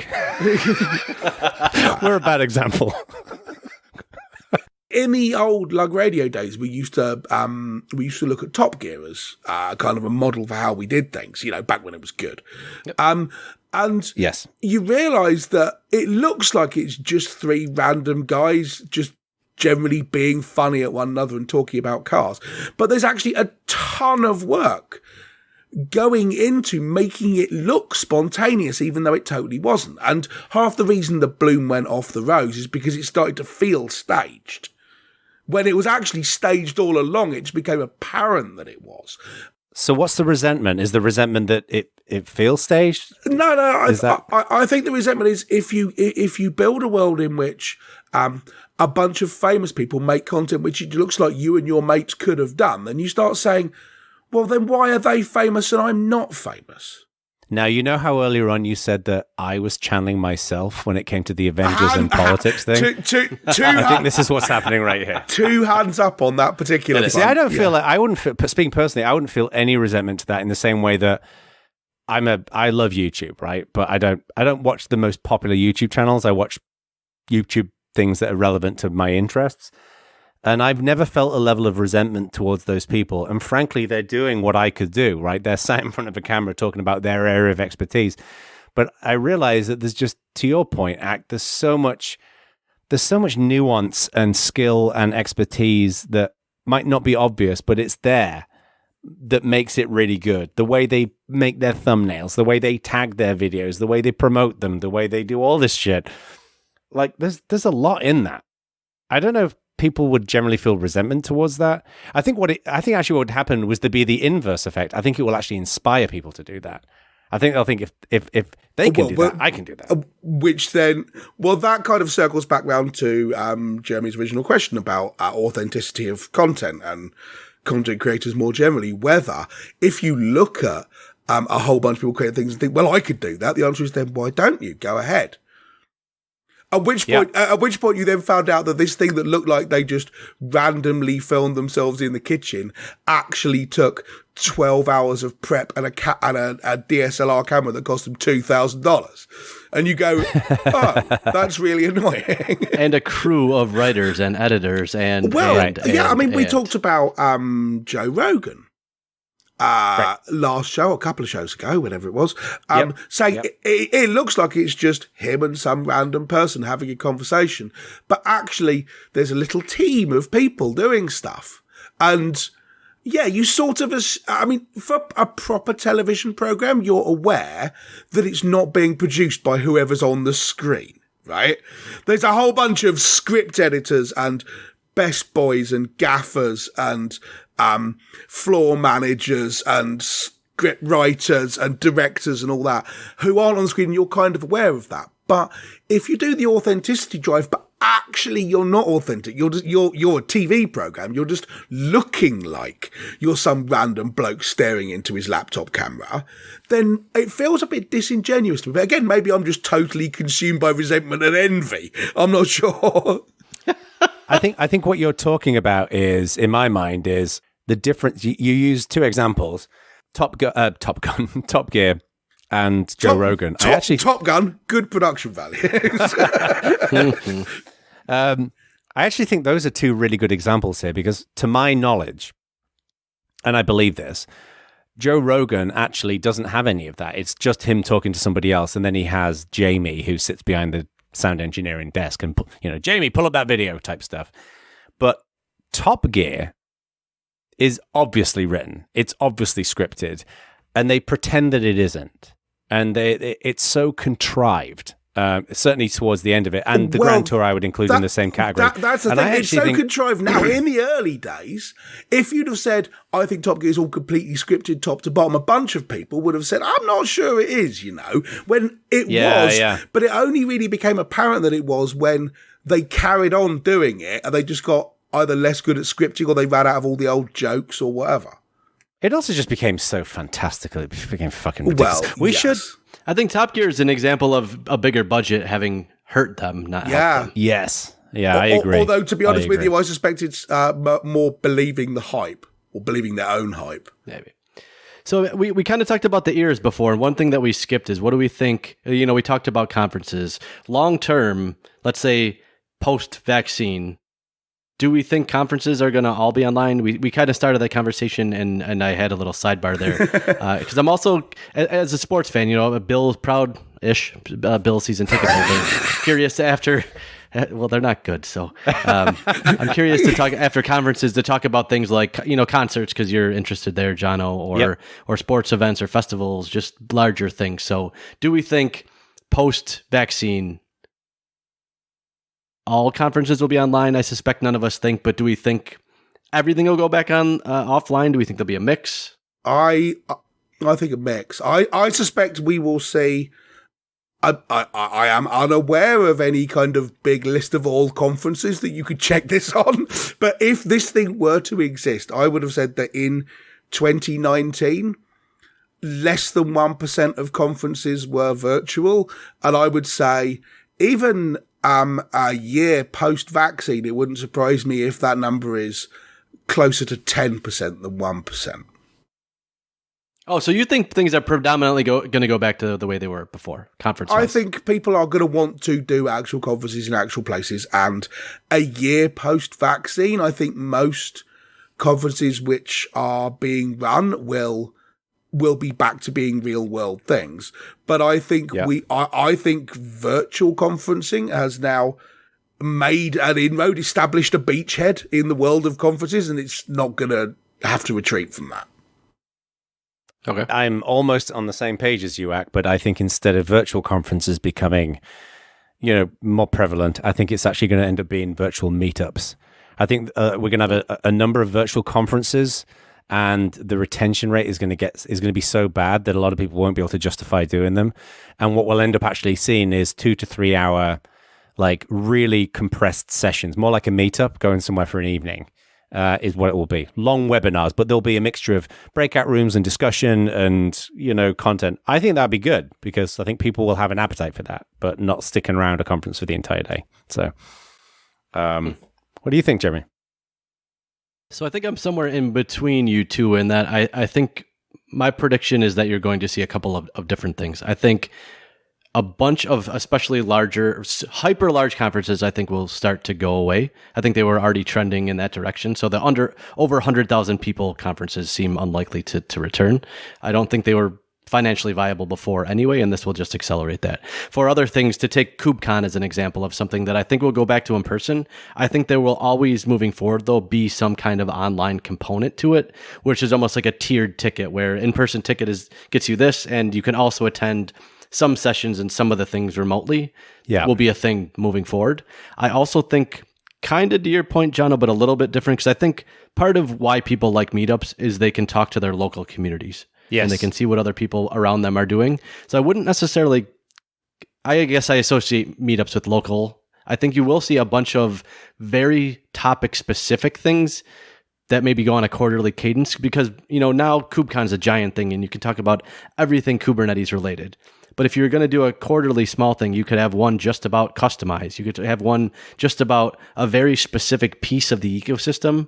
We're a bad example. In the old lug radio days, we used to look at Top Gear as kind of a model for how we did things. You know, back when it was good. Yep. And yes, you realise that it looks like it's just three random guys just generally being funny at one another and talking about cars. But there's actually a ton of work going into making it look spontaneous, even though it totally wasn't. And half the reason the bloom went off the rose is because it started to feel staged. When it was actually staged all along, it just became apparent that it was. So what's the resentment? Is the resentment that it feels staged? No. I think the resentment is if you build a world in which a bunch of famous people make content which it looks like you and your mates could have done, then you start saying, well, then why are they famous and I'm not famous? Now, you know how earlier on you said that I was channeling myself when it came to the Avengers and politics thing? I think this is what's happening right here. 2 hands up on that particular thing. See, I don't feel I wouldn't feel, speaking personally, I wouldn't feel any resentment to that in the same way that I love YouTube, right? But I don't watch the most popular YouTube channels. I watch YouTube things that are relevant to my interests. And I've never felt a level of resentment towards those people. And frankly, they're doing what I could do, right? They're sat in front of a camera talking about their area of expertise. But I realize that there's just, to your point, there's so much nuance and skill and expertise that might not be obvious, but it's there, that makes it really good. The way they make their thumbnails, the way they tag their videos, the way they promote them, the way they do all this shit. Like, there's a lot in that. I don't know if people would generally feel resentment towards that. I think actually what would happen was to be the inverse effect. I think it will actually inspire people to do that. I think they'll think if they can do that, I can do that. Which then, that kind of circles back round to Jeremy's original question about authenticity of content and content creators more generally. Whether if you look at a whole bunch of people creating things and think, well, I could do that. The answer is then, why don't you? Go ahead. At which point you then found out that this thing that looked like they just randomly filmed themselves in the kitchen actually took 12 hours of prep and a DSLR camera that cost them $2,000. And you go, oh, that's really annoying. And a crew of writers and editors we talked about Joe Rogan. Last show, a couple of shows ago, whenever it was, saying it looks like it's just him and some random person having a conversation, but actually there's a little team of people doing stuff. And you sort of, for a proper television program, you're aware that it's not being produced by whoever's on the screen, right? There's a whole bunch of script editors and best boys and gaffers and floor managers and script writers and directors and all that who aren't on the screen. You're kind of aware of that. But if you do the authenticity drive, but actually you're not authentic, you're a TV program, you're just looking like you're some random bloke staring into his laptop camera, then it feels a bit disingenuous to me. But again, maybe I'm just totally consumed by resentment and envy. I'm not sure. I think what you're talking about is, in my mind, is the difference. You use two examples: Top Gear, and Joe Rogan. Top Gun, good production values. I actually think those are two really good examples here because, to my knowledge, and I believe this, Joe Rogan actually doesn't have any of that. It's just him talking to somebody else, and then he has Jamie who sits behind the sound engineering desk and, Jamie, pull up that video type stuff. But Top Gear is obviously written. It's obviously scripted, and they pretend that it isn't. And it's so contrived. Certainly towards the end of it, and the Grand Tour I would include in the same category. That's the thing. It's so contrived now. In the early days, if you'd have said, I think Top Gear is all completely scripted top to bottom, a bunch of people would have said, I'm not sure it is, when it was. Yeah. But it only really became apparent that it was when they carried on doing it and they just got either less good at scripting or they ran out of all the old jokes or whatever. It also just became so fantastical. It became fucking ridiculous. We should... I think Top Gear is an example of a bigger budget having hurt them, not helped them. Yes. Yeah, I agree. Although, to be honest with you, I suspect it's more believing the hype or believing their own hype. Maybe. So we kind of talked about the ears before, and one thing that we skipped is what do we think? We talked about conferences. Long term, let's say post-vaccine, do we think conferences are going to all be online? We kind of started that conversation, and I had a little sidebar there because I'm also, as a sports fan, a proud-ish Bill season ticket holder. Curious after, well, they're not good, so I'm curious to talk after conferences to talk about things like concerts because you're interested there, Jono, or sports events or festivals, just larger things. So, do we think post-vaccine all conferences will be online? I suspect none of us think, but do we think everything will go back on offline? Do we think there'll be a mix? I think a mix. I suspect we will see. I am unaware of any kind of big list of all conferences that you could check this on. But if this thing were to exist, I would have said that in 2019, less than 1% of conferences were virtual. And I would say even a year post-vaccine, it wouldn't surprise me if that number is closer to 10% than 1%. Oh, so you think things are predominantly going to go back to the way they were before, conference-wise? I think people are going to want to do actual conferences in actual places, and a year post-vaccine, I think most conferences which are being run will be back to being real world things. But I think I think virtual conferencing has now made an inroad, established a beachhead in the world of conferences, and it's not going to have to retreat from that. Okay. I'm almost on the same page as you, Ak, but I think instead of virtual conferences becoming, more prevalent, I think it's actually going to end up being virtual meetups. I think we're going to have a number of virtual conferences, and the retention rate is going to be so bad that a lot of people won't be able to justify doing them. And what we'll end up actually seeing is 2 to 3 hour, like really compressed sessions, more like a meetup, going somewhere for an evening, is what it will be. Long webinars, but there'll be a mixture of breakout rooms and discussion and, content. I think that'd be good because I think people will have an appetite for that, but not sticking around a conference for the entire day. So, what do you think, Jeremy? So I think I'm somewhere in between you two in that I think my prediction is that you're going to see a couple of different things. I think a bunch of especially larger, hyper large conferences, I think will start to go away. I think they were already trending in that direction. So the over 100,000 people conferences seem unlikely to return. I don't think they were financially viable before anyway, and this will just accelerate that. For other things, to take KubeCon as an example of something that I think will go back to in person, I think there will always, moving forward, there'll be some kind of online component to it, which is almost like a tiered ticket, where in-person ticket gets you this, and you can also attend some sessions and some of the things remotely. Will be a thing moving forward. I also think, kind of to your point, Jono, but a little bit different, because I think part of why people like meetups is they can talk to their local communities. Yes. And they can see what other people around them are doing. So I wouldn't necessarily, I guess I associate meetups with local. I think you will see a bunch of very topic specific things that maybe go on a quarterly cadence because, now KubeCon is a giant thing and you can talk about everything Kubernetes related. But if you're going to do a quarterly small thing, you could have one just about customize. You could have one just about a very specific piece of the ecosystem.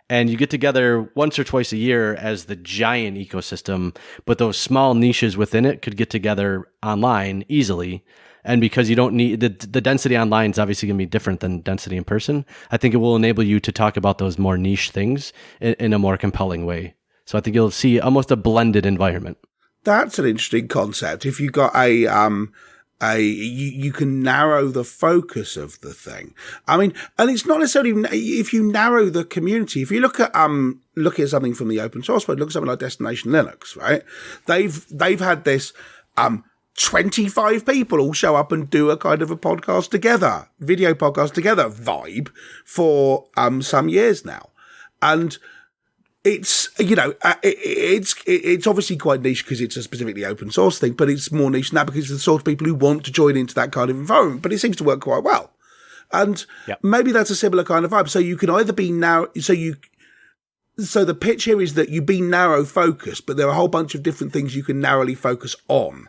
And you get together once or twice a year as the giant ecosystem, but those small niches within it could get together online easily. And because you don't need the density online is obviously going to be different than density in person, I think it will enable you to talk about those more niche things in a more compelling way. So I think you'll see almost a blended environment. That's an interesting concept. If you got you can narrow the focus of the thing. I mean, and it's not necessarily if you narrow the community. If you look at something from the open source world, look at something like Destination Linux, right? They've had this 25 people all show up and do a kind of a podcast together, video podcast together vibe for some years now. And it's, it's obviously quite niche because it's a specifically open source thing, but it's more niche now because it's the sort of people who want to join into that kind of environment, but it seems to work quite well. And maybe that's a similar kind of vibe. So you can either be narrow, so the pitch here is that you be narrow focused, but there are a whole bunch of different things you can narrowly focus on,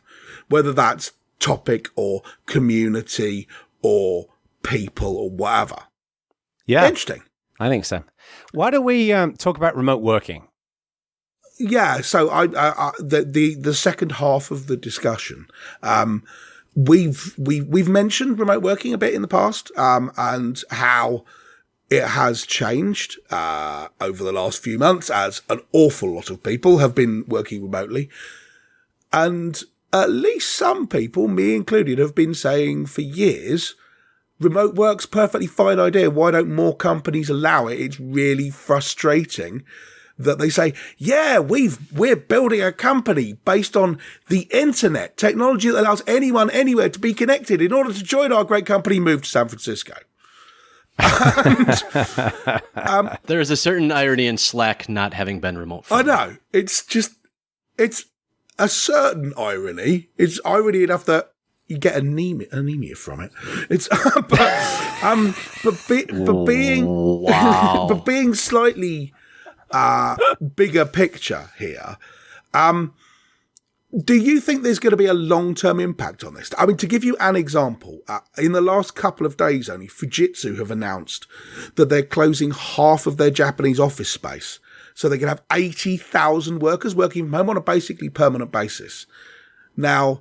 whether that's topic or community or people or whatever. Yeah. Interesting. I think so. Why don't we talk about remote working? Yeah. So the second half of the discussion, we've mentioned remote working a bit in the past, and how it has changed over the last few months as an awful lot of people have been working remotely. And at least some people, me included, have been saying for years, remote work's a perfectly fine idea. Why don't more companies allow it? It's really frustrating that they say, yeah, we're building a company based on the internet, technology that allows anyone anywhere to be connected. In order to join our great company, move to San Francisco. And, there is a certain irony in Slack not having been remote. I know. It's a certain irony. It's irony enough that you get anemia from it. It's but being slightly bigger picture here. Do you think there's going to be a long-term impact on this? I mean, to give you an example, in the last couple of days only, Fujitsu have announced that they're closing half of their Japanese office space. So they can have 80,000 workers working from home on a basically permanent basis. Now,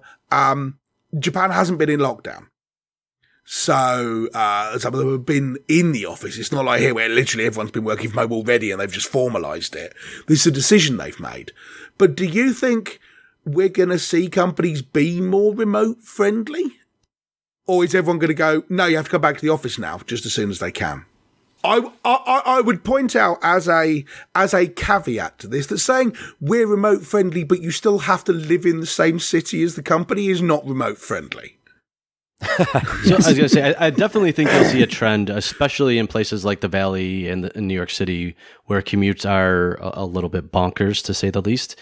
Japan hasn't been in lockdown. So some of them have been in the office. It's not like here where literally everyone's been working from home already and they've just formalised it. This is a decision they've made. But do you think we're going to see companies be more remote friendly? Or is everyone going to go, no, you have to come back to the office now, just as soon as they can? I would point out as a caveat to this that saying we're remote friendly, but you still have to live in the same city as the company is not remote friendly. So I was going to say, I definitely think you'll see a trend, especially in places like the Valley and in New York City, where commutes are a little bit bonkers, to say the least.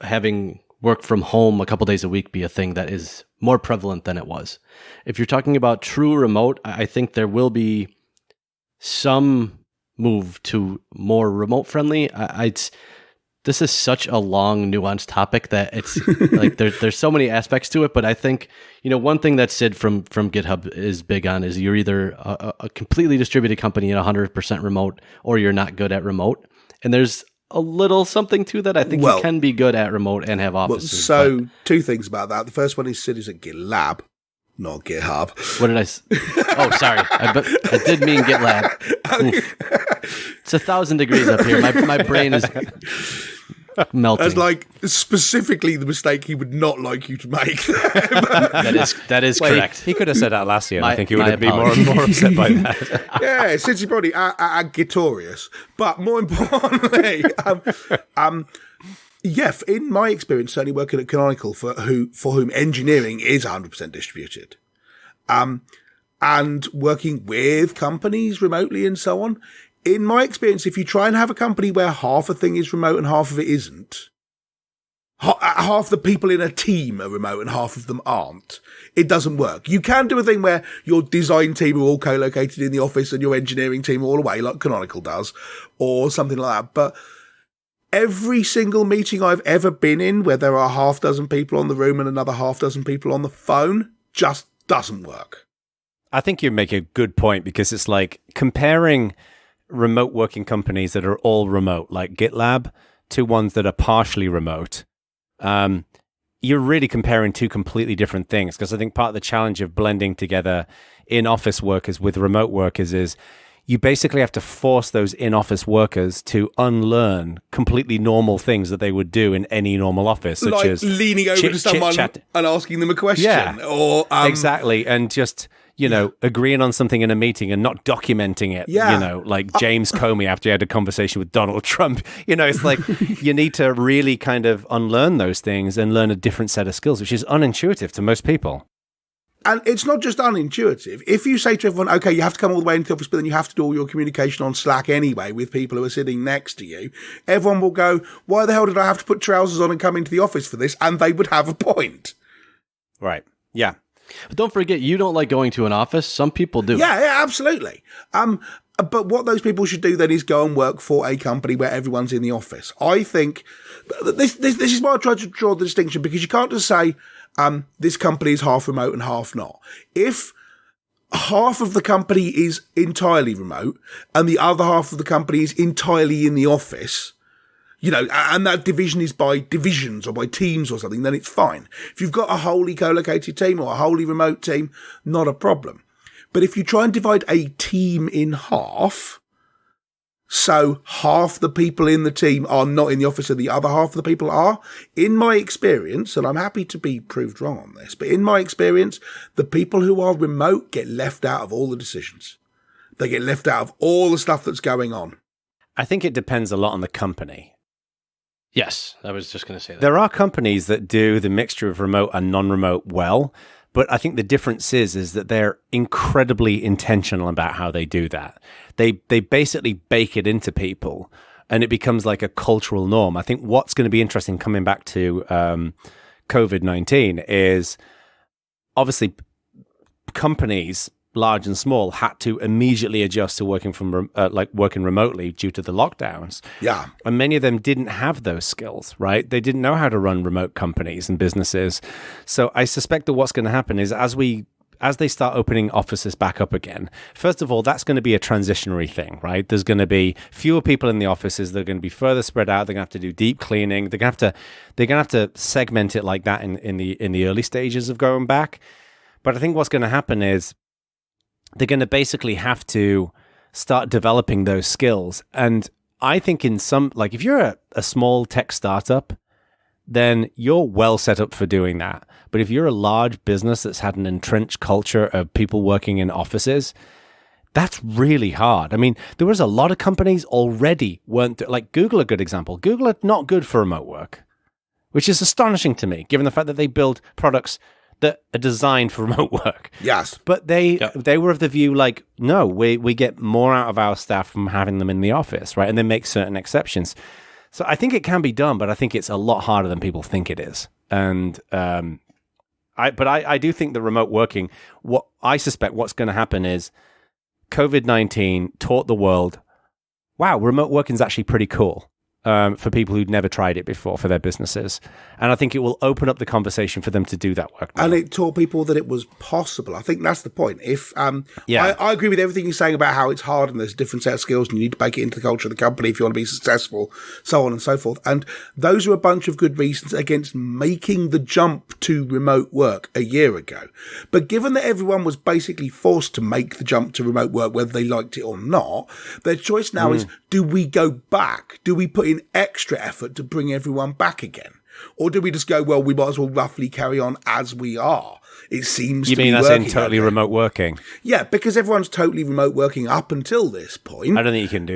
Having work from home a couple days a week be a thing that is more prevalent than it was. If you're talking about true remote, I think there will be some move to more remote friendly. This is such a long, nuanced topic that it's like there's so many aspects to it. But I think, one thing that Sid from GitHub is big on is you're either a completely distributed company and 100% remote, or you're not good at remote. And there's a little something to that. I think you can be good at remote and have offices. Two things about that. The first one is Sid is at GitLab, not GitHub. What did I? Oh, sorry. I did mean GitLab. Oof. It's 1,000 degrees up here. My brain is melting. As like specifically the mistake he would not like you to make. that is correct. He could have said that last year. I think he would have been more and more upset by that. Yeah, since he probably Gitorious. But more importantly, in my experience, certainly working at Canonical, for whom engineering is 100% distributed, and working with companies remotely and so on. In my experience, if you try and have a company where half a thing is remote and half of it isn't, half the people in a team are remote and half of them aren't, it doesn't work. You can do a thing where your design team are all co-located in the office and your engineering team are all away, like Canonical does, or something like that. But every single meeting I've ever been in where there are half dozen people on the room and another half dozen people on the phone just doesn't work. I think you make a good point, because it's like comparing remote working companies that are all remote, like GitLab, to ones that are partially remote. You're really comparing two completely different things, because I think part of the challenge of blending together in-office workers with remote workers is you basically have to force those in-office workers to unlearn completely normal things that they would do in any normal office, such as leaning over to someone and asking them a question. Yeah, or exactly. And just, agreeing on something in a meeting and not documenting it, like James Comey after he had a conversation with Donald Trump. It's like you need to really kind of unlearn those things and learn a different set of skills, which is unintuitive to most people. And it's not just unintuitive. If you say to everyone, okay, you have to come all the way into the office, but then you have to do all your communication on Slack anyway with people who are sitting next to you, everyone will go, why the hell did I have to put trousers on and come into the office for this? And they would have a point. Right. Yeah. But don't forget, you don't like going to an office. Some people do. Yeah, absolutely. But what those people should do then is go and work for a company where everyone's in the office. I think this is why I try to draw the distinction, because you can't just say this company is half remote and half not. If half of the company is entirely remote and the other half of the company is entirely in the office, and that division is by divisions or by teams or something, then it's fine. If you've got a wholly co-located team or a wholly remote team, not a problem. But if you try and divide a team in half, so half the people in the team are not in the office and the other half of the people are, in my experience, and I'm happy to be proved wrong on this, but in my experience, the people who are remote get left out of all the decisions. They get left out of all the stuff that's going on. I think it depends a lot on the company. Yes, I was just going to say that. There are companies that do the mixture of remote and non-remote well, but I think the difference is that they're incredibly intentional about how they do that. They basically bake it into people, and it becomes like a cultural norm. I think what's going to be interesting coming back to COVID-19 is obviously companies, large and small, had to immediately adjust to working from working remotely due to the lockdowns. Yeah. And many of them didn't have those skills, right? They didn't know how to run remote companies and businesses. So I suspect that what's going to happen is as they start opening offices back up again, first of all, that's going to be a transitionary thing, right? There's going to be fewer people in the offices. They're going to be further spread out. They're going to have to do deep cleaning. They're going to have to segment it like that in the early stages of going back. But I think what's going to happen is they're going to basically have to start developing those skills. And I think in some, like if you're a small tech startup, then you're well set up for doing that. But if you're a large business that's had an entrenched culture of people working in offices, that's really hard. I mean, there was a lot of companies already like Google, a good example. Google are not good for remote work, which is astonishing to me, given the fact that they build products that are designed for remote work. Yes. But they were of the view like, no, we get more out of our staff from having them in the office, right? And they make certain exceptions. So I think it can be done, but I think it's a lot harder than people think it is. And I do think the remote working, what I suspect what's going to happen is COVID-19 taught the world, wow, remote working is actually pretty cool. For people who'd never tried it before for their businesses. And I think it will open up the conversation for them to do that work now. And it taught people that it was possible. I think that's the point. I agree with everything you're saying about how it's hard and there's a different set of skills and you need to bake it into the culture of the company if you want to be successful, so on and so forth. And those are a bunch of good reasons against making the jump to remote work a year ago. But given that everyone was basically forced to make the jump to remote work, whether they liked it or not, their choice now is, do we go back? Do we put in extra effort to bring everyone back again? Or do we just go, well, we might as well roughly carry on as we are? It seems to be working. You mean that's in totally remote working? Yeah, because everyone's totally remote working up until this point. I don't think you can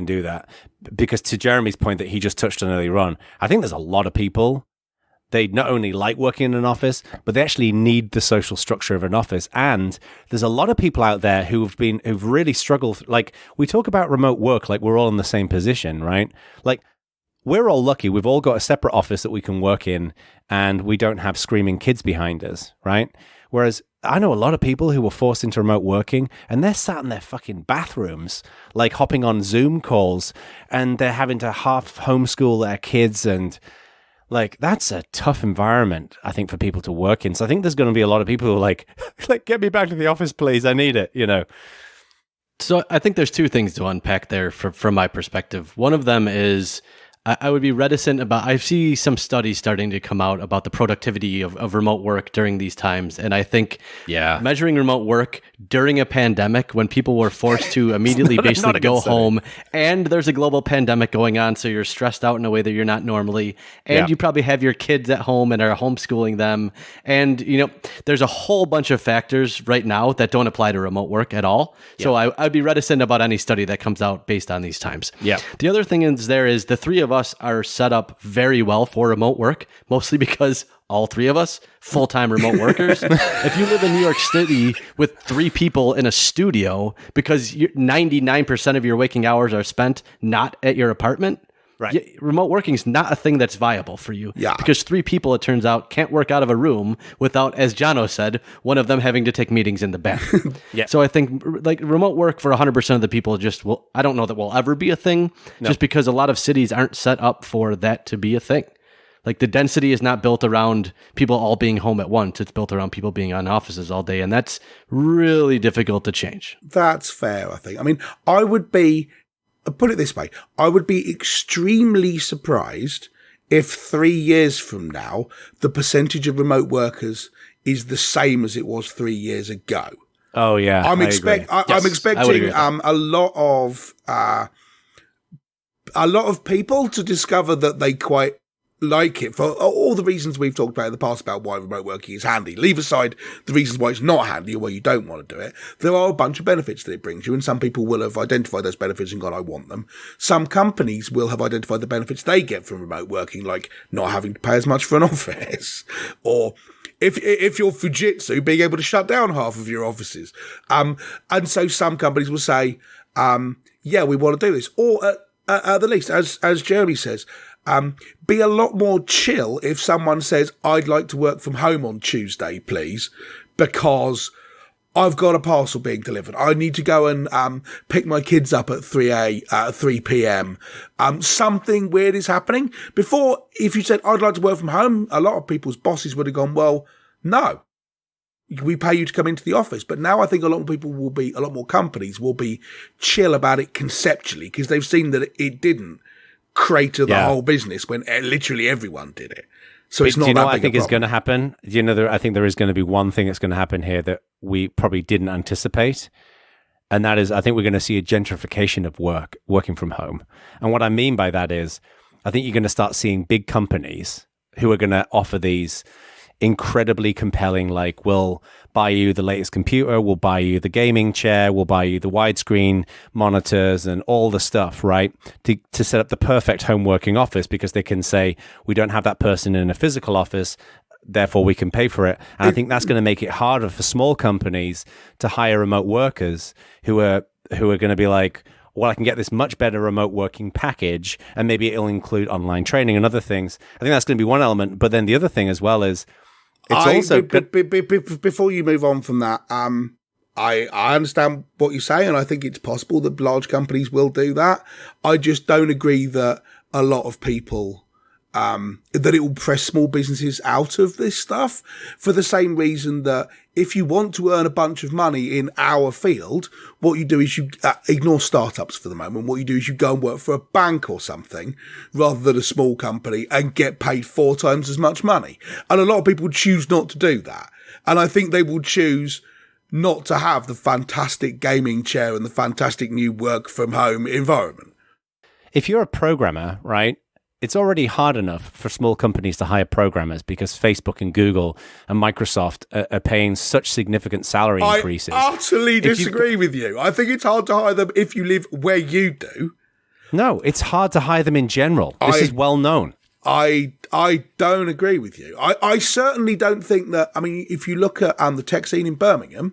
do that. Because to Jeremy's point that he just touched on earlier on, I think there's a lot of people, they not only like working in an office, but they actually need the social structure of an office. And there's a lot of people out there who've really struggled. Like, we talk about remote work like we're all in the same position, right? Like, we're all lucky. We've all got a separate office that we can work in, and we don't have screaming kids behind us, right? Whereas I know a lot of people who were forced into remote working, and they're sat in their fucking bathrooms, like hopping on Zoom calls, and they're having to half homeschool their kids, and like, that's a tough environment, I think, for people to work in. So I think there's going to be a lot of people who are like, get me back to the office, please. I need it, So I think there's two things to unpack there from my perspective. One of them is I would be reticent about. I see some studies starting to come out about the productivity of remote work during these times, and I think measuring remote work during a pandemic when people were forced to immediately basically go home, and there's a global pandemic going on, so you're stressed out in a way that you're not normally, and you probably have your kids at home and are homeschooling them, and there's a whole bunch of factors right now that don't apply to remote work at all. So I'd be reticent about any study that comes out based on these times. Yeah. The other thing is the three of us are set up very well for remote work, mostly because all three of us full-time remote workers. If you live in New York City with three people in a studio because 99% of your waking hours are spent not at your apartment, right? Remote working is not a thing that's viable for you. Yeah. Because three people, it turns out, can't work out of a room without, as Jono said, one of them having to take meetings in the bathroom. So I think remote work for 100% of the people I don't know that will ever be a thing, just because a lot of cities aren't set up for that to be a thing. Like the density is not built around people all being home at once. It's built around people being on offices all day. And that's really difficult to change. That's fair, I think. I mean, put it this way, I would be extremely surprised if 3 years from now, the percentage of remote workers is the same as it was 3 years ago. Oh, yeah. I'm expecting a lot of people to discover that they quite like it for all the reasons we've talked about in the past about why remote working is handy. Leave aside the reasons why it's not handy or why you don't want to do it. There are a bunch of benefits that it brings you, and some people will have identified those benefits and gone, I want them. Some companies will have identified the benefits they get from remote working, like not having to pay as much for an office, or if you're Fujitsu, being able to shut down half of your offices. And so some companies will say, we want to do this. Or at the least, as Jeremy says, be a lot more chill if someone says, I'd like to work from home on Tuesday, please, because I've got a parcel being delivered. I need to go and pick my kids up at 3 p.m. Something weird is happening. Before, if you said, I'd like to work from home, a lot of people's bosses would have gone, well, no, we pay you to come into the office. But now I think a lot more companies will be chill about it conceptually because they've seen that it didn't crater the whole business when literally everyone did it. So it's not. Do you know what I think is going to happen? I think there is going to be one thing that's going to happen here that we probably didn't anticipate, and that is I think we're going to see a gentrification of working from home. And what I mean by that is I think you're going to start seeing big companies who are going to offer these incredibly compelling, like, we'll buy you the latest computer, we'll buy you the gaming chair, we'll buy you the widescreen monitors and all the stuff, right? To set up the perfect home working office, because they can say, we don't have that person in a physical office, therefore we can pay for it. And I think that's going to make it harder for small companies to hire remote workers who are going to be like, well, I can get this much better remote working package, and maybe it'll include online training and other things. I think that's going to be one element. But then the other thing as well is, before you move on from that, I understand what you're saying, and I think it's possible that large companies will do that. I just don't agree that a lot of people, that it will press small businesses out of this stuff, for the same reason that if you want to earn a bunch of money in our field, what you do is you ignore startups for the moment. What you do is you go and work for a bank or something rather than a small company and get paid 4 times as much money. And a lot of people choose not to do that. And I think they will choose not to have the fantastic gaming chair and the fantastic new work from home environment. If you're a programmer, right? It's already hard enough for small companies to hire programmers because Facebook and Google and Microsoft are paying such significant salary increases. I utterly disagree with you. I think it's hard to hire them if you live where you do. No, it's hard to hire them in general. This is well known. I don't agree with you. I certainly don't think that. I mean, if you look at the tech scene in Birmingham,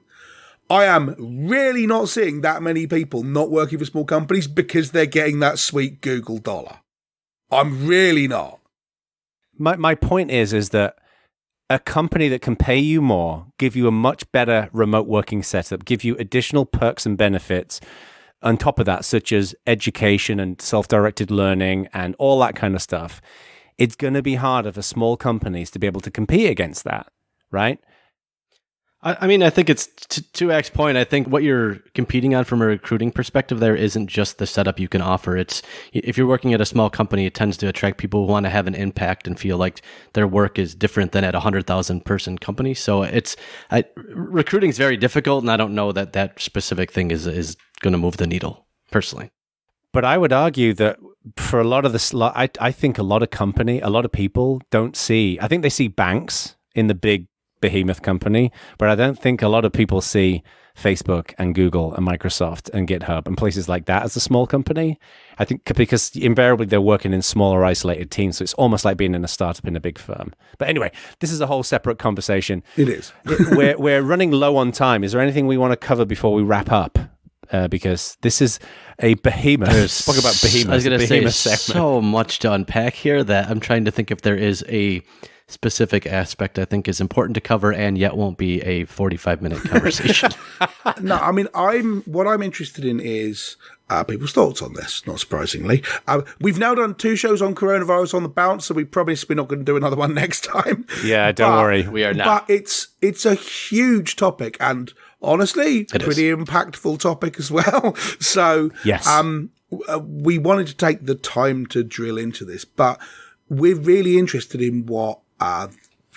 I am really not seeing that many people not working for small companies because they're getting that sweet Google dollar. I'm really not. My point is that a company that can pay you more, give you a much better remote working setup, give you additional perks and benefits on top of that, such as education and self-directed learning and all that kind of stuff, it's going to be harder for small companies to be able to compete against that, right? I mean, I think it's to Ax's point. I think what you're competing on from a recruiting perspective there isn't just the setup you can offer. It's if you're working at a small company, it tends to attract people who want to have an impact and feel like their work is different than at a 100,000 person company. So recruiting is very difficult, and I don't know that specific thing is going to move the needle personally. But I would argue that for a lot of this, I think a lot of people don't see. I think they see banks in the big behemoth company, but I don't think a lot of people see Facebook and Google and Microsoft and GitHub and places like that as a small company. I think because invariably they're working in smaller isolated teams, so it's almost like being in a startup in a big firm. But anyway, this is a whole separate conversation. It is. We're running low on time. Is there anything we want to cover before we wrap up? Because this is a behemoth. Spoke about behemoth. I was going to say segment. So much to unpack here that I'm trying to think if there is a specific aspect I think is important to cover and yet won't be a 45-minute conversation. No, I mean, what I'm interested in is people's thoughts on this, not surprisingly. We've now done 2 shows on coronavirus on the bounce, so we promise we're not going to do another one next time. Yeah, don't worry. We are not. But it's a huge topic, and honestly, a pretty impactful topic as well. So yes. We wanted to take the time to drill into this, but we're really interested in what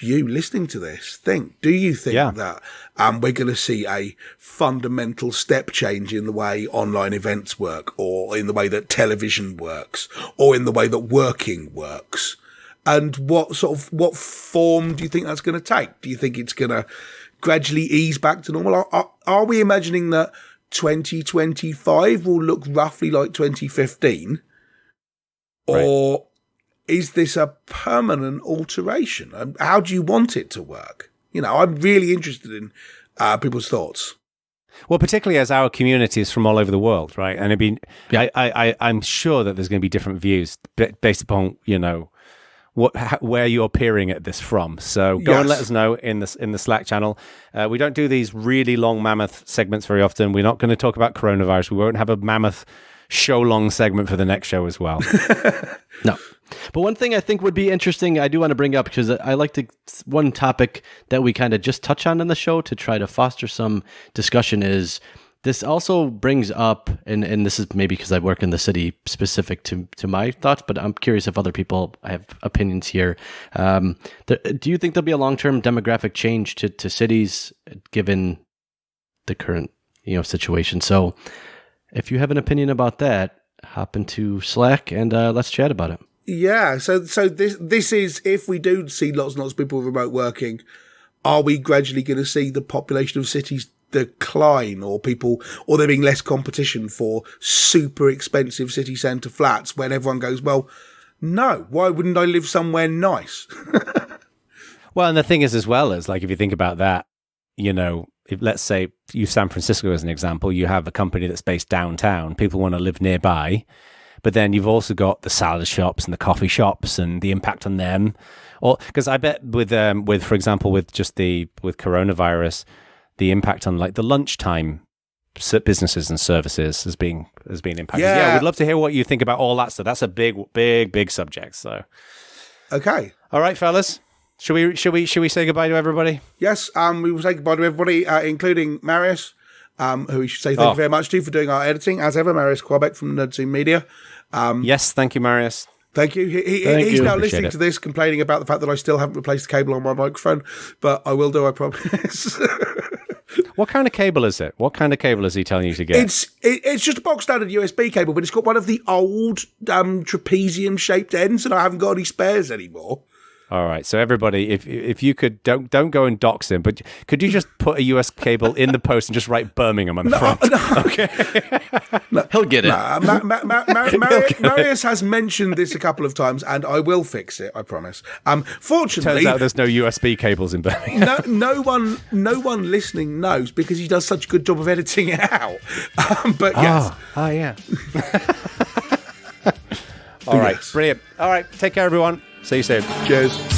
you listening to this think. Do you think that we're going to see a fundamental step change in the way online events work, or in the way that television works, or in the way that working works? And what form do you think that's going to take? Do you think it's going to gradually ease back to normal? Are we imagining that 2025 will look roughly like 2015? Right. Or is this a permanent alteration? How do you want it to work? I'm really interested in people's thoughts. Well, particularly as our community is from all over the world, right? And I'm sure that there's going to be different views based upon, where you're peering at this from. So go and let us know in the Slack channel. We don't do these really long mammoth segments very often. We're not going to talk about coronavirus. We won't have a mammoth show-long segment for the next show as well. No. But one thing I think would be interesting, I do want to bring up, because I like one topic that we kind of just touch on in the show to try to foster some discussion is, this also brings up, and this is maybe because I work in the city specific to my thoughts, but I'm curious if other people have opinions here. Do you think there'll be a long-term demographic change to cities given the current situation? So if you have an opinion about that, hop into Slack and let's chat about it. Yeah, so this is, if we do see lots and lots of people remote working, are we gradually going to see the population of cities decline, or there being less competition for super expensive city centre flats when everyone goes, well, no, why wouldn't I live somewhere nice? Well, and the thing is, as well, as like, if you think about that, if, let's say, use San Francisco as an example, you have a company that's based downtown, people want to live nearby. But then you've also got the salad shops and the coffee shops and the impact on them. Or because I bet with for example, with coronavirus, the impact on like the lunchtime businesses and services has been impacted. Yeah, we'd love to hear what you think about all that stuff. That's a big subject. So, okay, all right, fellas. Should we say goodbye to everybody? Yes, we will say goodbye to everybody, including Marius, who we should say thank you very much to for doing our editing, as ever. Marius Quabeck from Nerd Zoom Media. Yes, thank you, Marius. Thank you. He's now listening to this, complaining about the fact that I still haven't replaced the cable on my microphone, but I will do, I promise. What kind of cable is it? What kind of cable is he telling you to get? It's just a box standard USB cable, but it's got one of the old trapezium-shaped ends, and I haven't got any spares anymore. All right, so everybody, if you could, don't go and dox him, but could you just put a US cable in the post and just write Birmingham on the front? No. Okay. No, he'll get it. Marius has mentioned this a couple of times, and I will fix it, I promise. Fortunately, turns out there's no USB cables in Birmingham. No one listening knows, because he does such a good job of editing it out. But yes. Oh yeah. All right, brilliant. All right, take care, everyone. See you soon. Cheers.